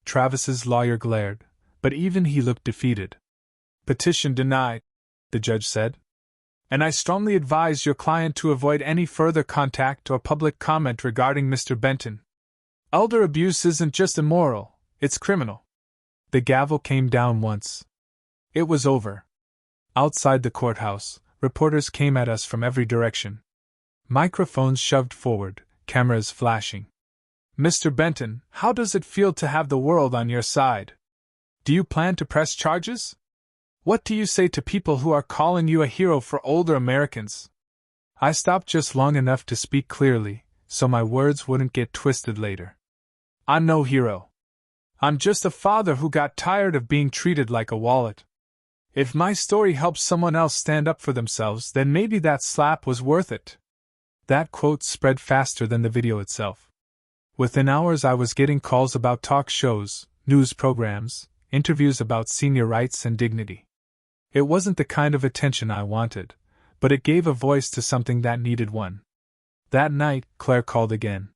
Travis's lawyer glared, but even he looked defeated. "Petition denied," the judge said. "And I strongly advise your client to avoid any further contact or public comment regarding Mr. Benton. Elder abuse isn't just immoral, it's criminal." The gavel came down once. It was over. Outside the courthouse, reporters came at us from every direction. Microphones shoved forward, cameras flashing. "Mr. Benton, how does it feel to have the world on your side? Do you plan to press charges? What do you say to people who are calling you a hero for older Americans?" I stopped just long enough to speak clearly, so my words wouldn't get twisted later. "I'm no hero. I'm just a father who got tired of being treated like a wallet. If my story helps someone else stand up for themselves, then maybe that slap was worth it." That quote spread faster than the video itself. Within hours I was getting calls about talk shows, news programs, interviews about senior rights and dignity. It wasn't the kind of attention I wanted, but it gave a voice to something that needed one. That night, Claire called again.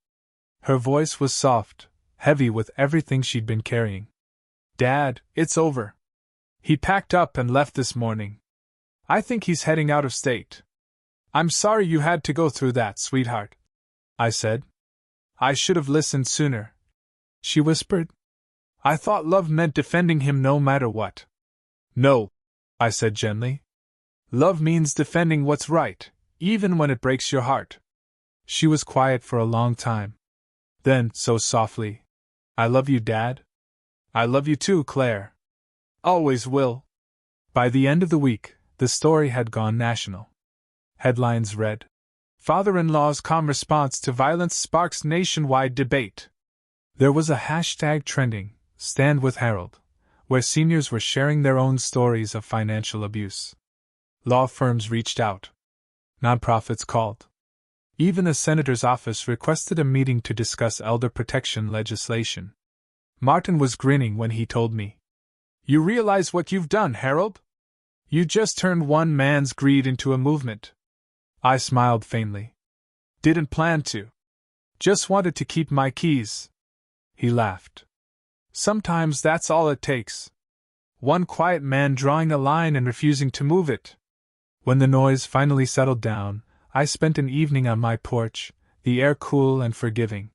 Her voice was soft, heavy with everything she'd been carrying. Dad, it's over. He packed up and left this morning. I think he's heading out of state. I'm sorry you had to go through that, sweetheart, I said. I should have listened sooner, she whispered. I thought love meant defending him no matter what. No, I said gently. Love means defending what's right, even when it breaks your heart. She was quiet for a long time. Then, so softly, I love you, Dad. I love you too, Claire. Always will. By the end of the week, the story had gone national. Headlines read, Father-in-law's calm response to violence sparks nationwide debate. There was a hashtag trending, Stand with Harold, where seniors were sharing their own stories of financial abuse. Law firms reached out. Nonprofits called. Even a senator's office requested a meeting to discuss elder protection legislation. Martin was grinning when he told me, You realize what you've done, Harold? You just turned one man's greed into a movement. I smiled faintly. Didn't plan to. Just wanted to keep my keys. He laughed. Sometimes that's all it takes. One quiet man drawing a line and refusing to move it. When the noise finally settled down, I spent an evening on my porch, the air cool and forgiving.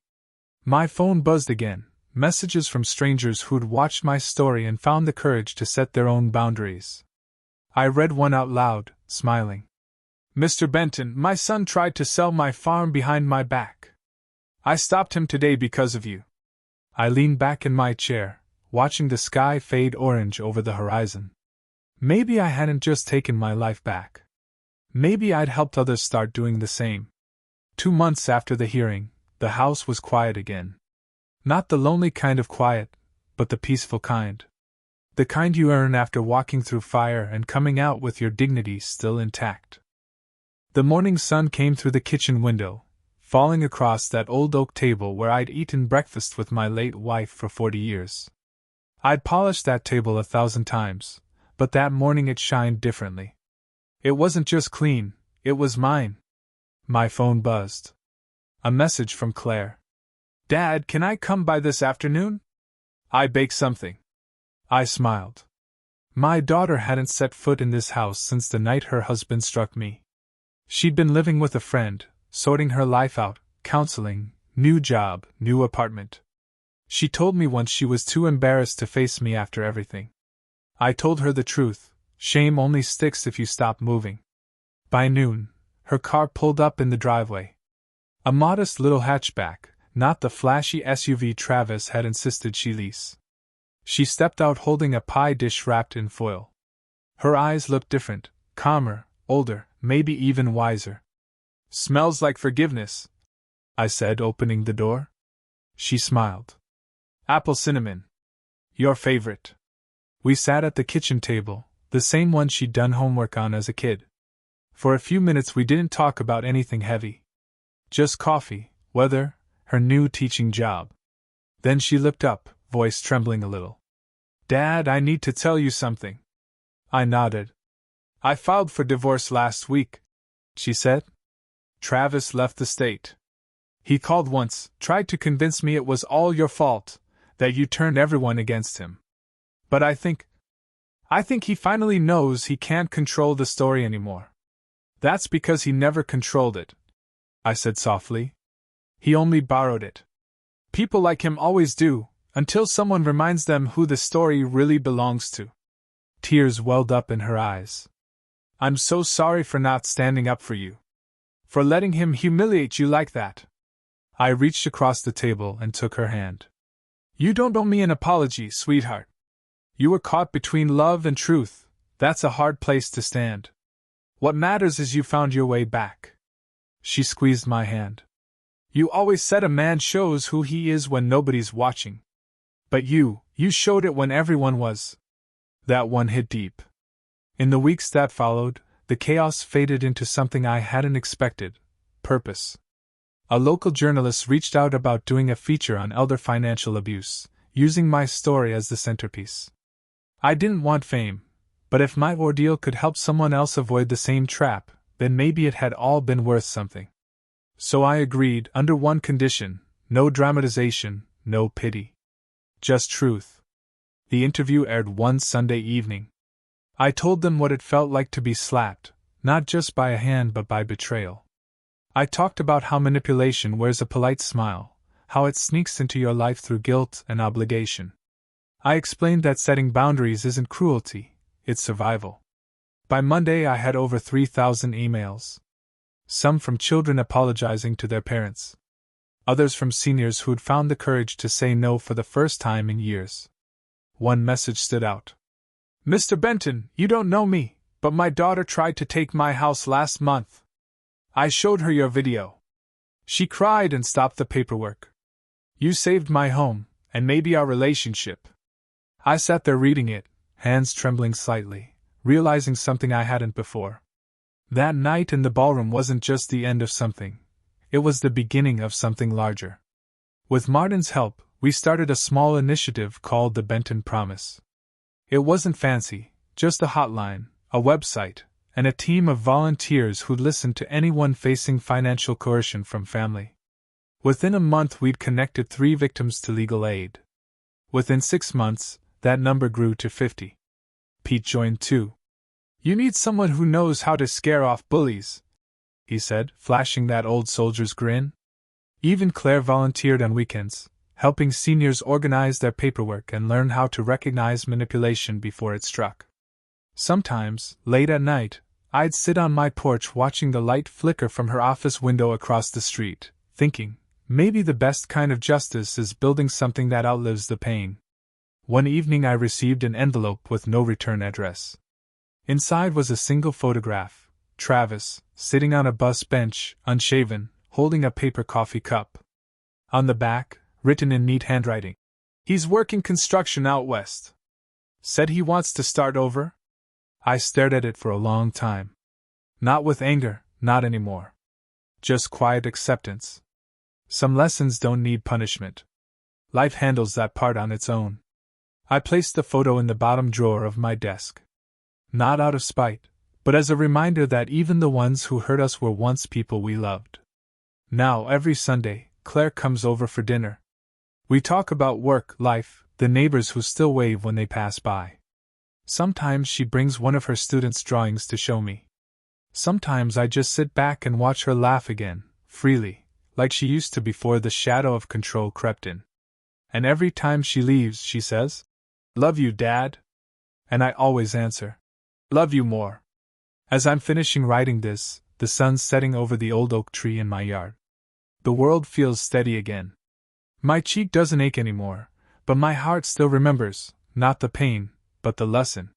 My phone buzzed again, messages from strangers who'd watched my story and found the courage to set their own boundaries. I read one out loud, smiling. Mr. Benton, my son tried to sell my farm behind my back. I stopped him today because of you. I leaned back in my chair, watching the sky fade orange over the horizon. Maybe I hadn't just taken my life back. Maybe I'd helped others start doing the same. 2 months after the hearing, the house was quiet again. Not the lonely kind of quiet, but the peaceful kind. The kind you earn after walking through fire and coming out with your dignity still intact. The morning sun came through the kitchen window, falling across that old oak table where I'd eaten breakfast with my late wife for 40 years. I'd polished that table 1,000 times, but that morning it shined differently. It wasn't just clean, it was mine. My phone buzzed. A message from Claire. Dad, can I come by this afternoon? I bake something. I smiled. My daughter hadn't set foot in this house since the night her husband struck me. She'd been living with a friend, sorting her life out, counseling, new job, new apartment. She told me once she was too embarrassed to face me after everything. I told her the truth, shame only sticks if you stop moving. By noon, her car pulled up in the driveway. A modest little hatchback, not the flashy SUV Travis had insisted she lease. She stepped out holding a pie dish wrapped in foil. Her eyes looked different, calmer, older, maybe even wiser. Smells like forgiveness, I said, opening the door. She smiled. Apple cinnamon. Your favorite. We sat at the kitchen table, the same one she'd done homework on as a kid. For a few minutes we didn't talk about anything heavy. Just coffee, weather, her new teaching job. Then she looked up, voice trembling a little. Dad, I need to tell you something. I nodded. I filed for divorce last week, she said. Travis left the state. He called once, tried to convince me it was all your fault, that you turned everyone against him. But I think he finally knows he can't control the story anymore. That's because he never controlled it, I said softly. He only borrowed it. People like him always do, until someone reminds them who the story really belongs to. Tears welled up in her eyes. I'm so sorry for not standing up for you. For letting him humiliate you like that. I reached across the table and took her hand. You don't owe me an apology, sweetheart. You were caught between love and truth. That's a hard place to stand. What matters is you found your way back. She squeezed my hand. You always said a man shows who he is when nobody's watching. But you showed it when everyone was. That one hit deep. In the weeks that followed, the chaos faded into something I hadn't expected: purpose. A local journalist reached out about doing a feature on elder financial abuse, using my story as the centerpiece. I didn't want fame, but if my ordeal could help someone else avoid the same trap, then maybe it had all been worth something. So I agreed, under one condition: no dramatization, no pity. Just truth. The interview aired one Sunday evening. I told them what it felt like to be slapped, not just by a hand but by betrayal. I talked about how manipulation wears a polite smile, how it sneaks into your life through guilt and obligation. I explained that setting boundaries isn't cruelty, it's survival. By Monday I had over 3,000 emails. Some from children apologizing to their parents. Others from seniors who'd found the courage to say no for the first time in years. One message stood out. "Mr. Benton, you don't know me, but my daughter tried to take my house last month. I showed her your video. She cried and stopped the paperwork. You saved my home, and maybe our relationship." I sat there reading it, hands trembling slightly, realizing something I hadn't before. That night in the ballroom wasn't just the end of something, it was the beginning of something larger. With Martin's help, we started a small initiative called the Benton Promise. It wasn't fancy, just a hotline, a website, and a team of volunteers who'd listen to anyone facing financial coercion from family. Within a month we'd connected 3 victims to legal aid. Within 6 months, that number grew to 50. Pete joined too. "You need someone who knows how to scare off bullies," he said, flashing that old soldier's grin. Even Claire volunteered on weekends, helping seniors organize their paperwork and learn how to recognize manipulation before it struck. Sometimes, late at night, I'd sit on my porch watching the light flicker from her office window across the street, thinking, maybe the best kind of justice is building something that outlives the pain. One evening I received an envelope with no return address. Inside was a single photograph: Travis, sitting on a bus bench, unshaven, holding a paper coffee cup. On the back, written in neat handwriting, "He's working construction out west. Said he wants to start over?" I stared at it for a long time. Not with anger, not anymore. Just quiet acceptance. Some lessons don't need punishment. Life handles that part on its own. I placed the photo in the bottom drawer of my desk. Not out of spite, but as a reminder that even the ones who hurt us were once people we loved. Now, every Sunday, Claire comes over for dinner. We talk about work, life, the neighbors who still wave when they pass by. Sometimes she brings one of her students' drawings to show me. Sometimes I just sit back and watch her laugh again, freely, like she used to before the shadow of control crept in. And every time she leaves, she says, "Love you, Dad." And I always answer, "Love you more." As I'm finishing writing this, the sun's setting over the old oak tree in my yard. The world feels steady again. My cheek doesn't ache anymore, but my heart still remembers, not the pain, but the lesson.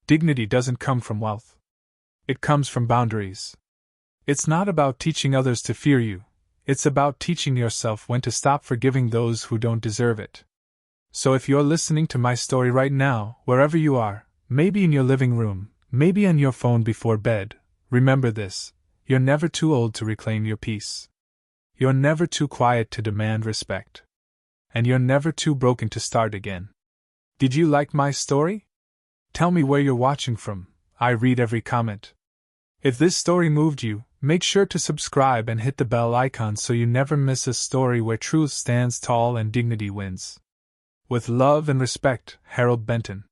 Dignity doesn't come from wealth. It comes from boundaries. It's not about teaching others to fear you, it's about teaching yourself when to stop forgiving those who don't deserve it. So if you're listening to my story right now, wherever you are, maybe in your living room, maybe on your phone before bed, remember this: you're never too old to reclaim your peace. You're never too quiet to demand respect. And you're never too broken to start again. Did you like my story? Tell me where you're watching from. I read every comment. If this story moved you, make sure to subscribe and hit the bell icon so you never miss a story where truth stands tall and dignity wins. With love and respect, Harold Benton.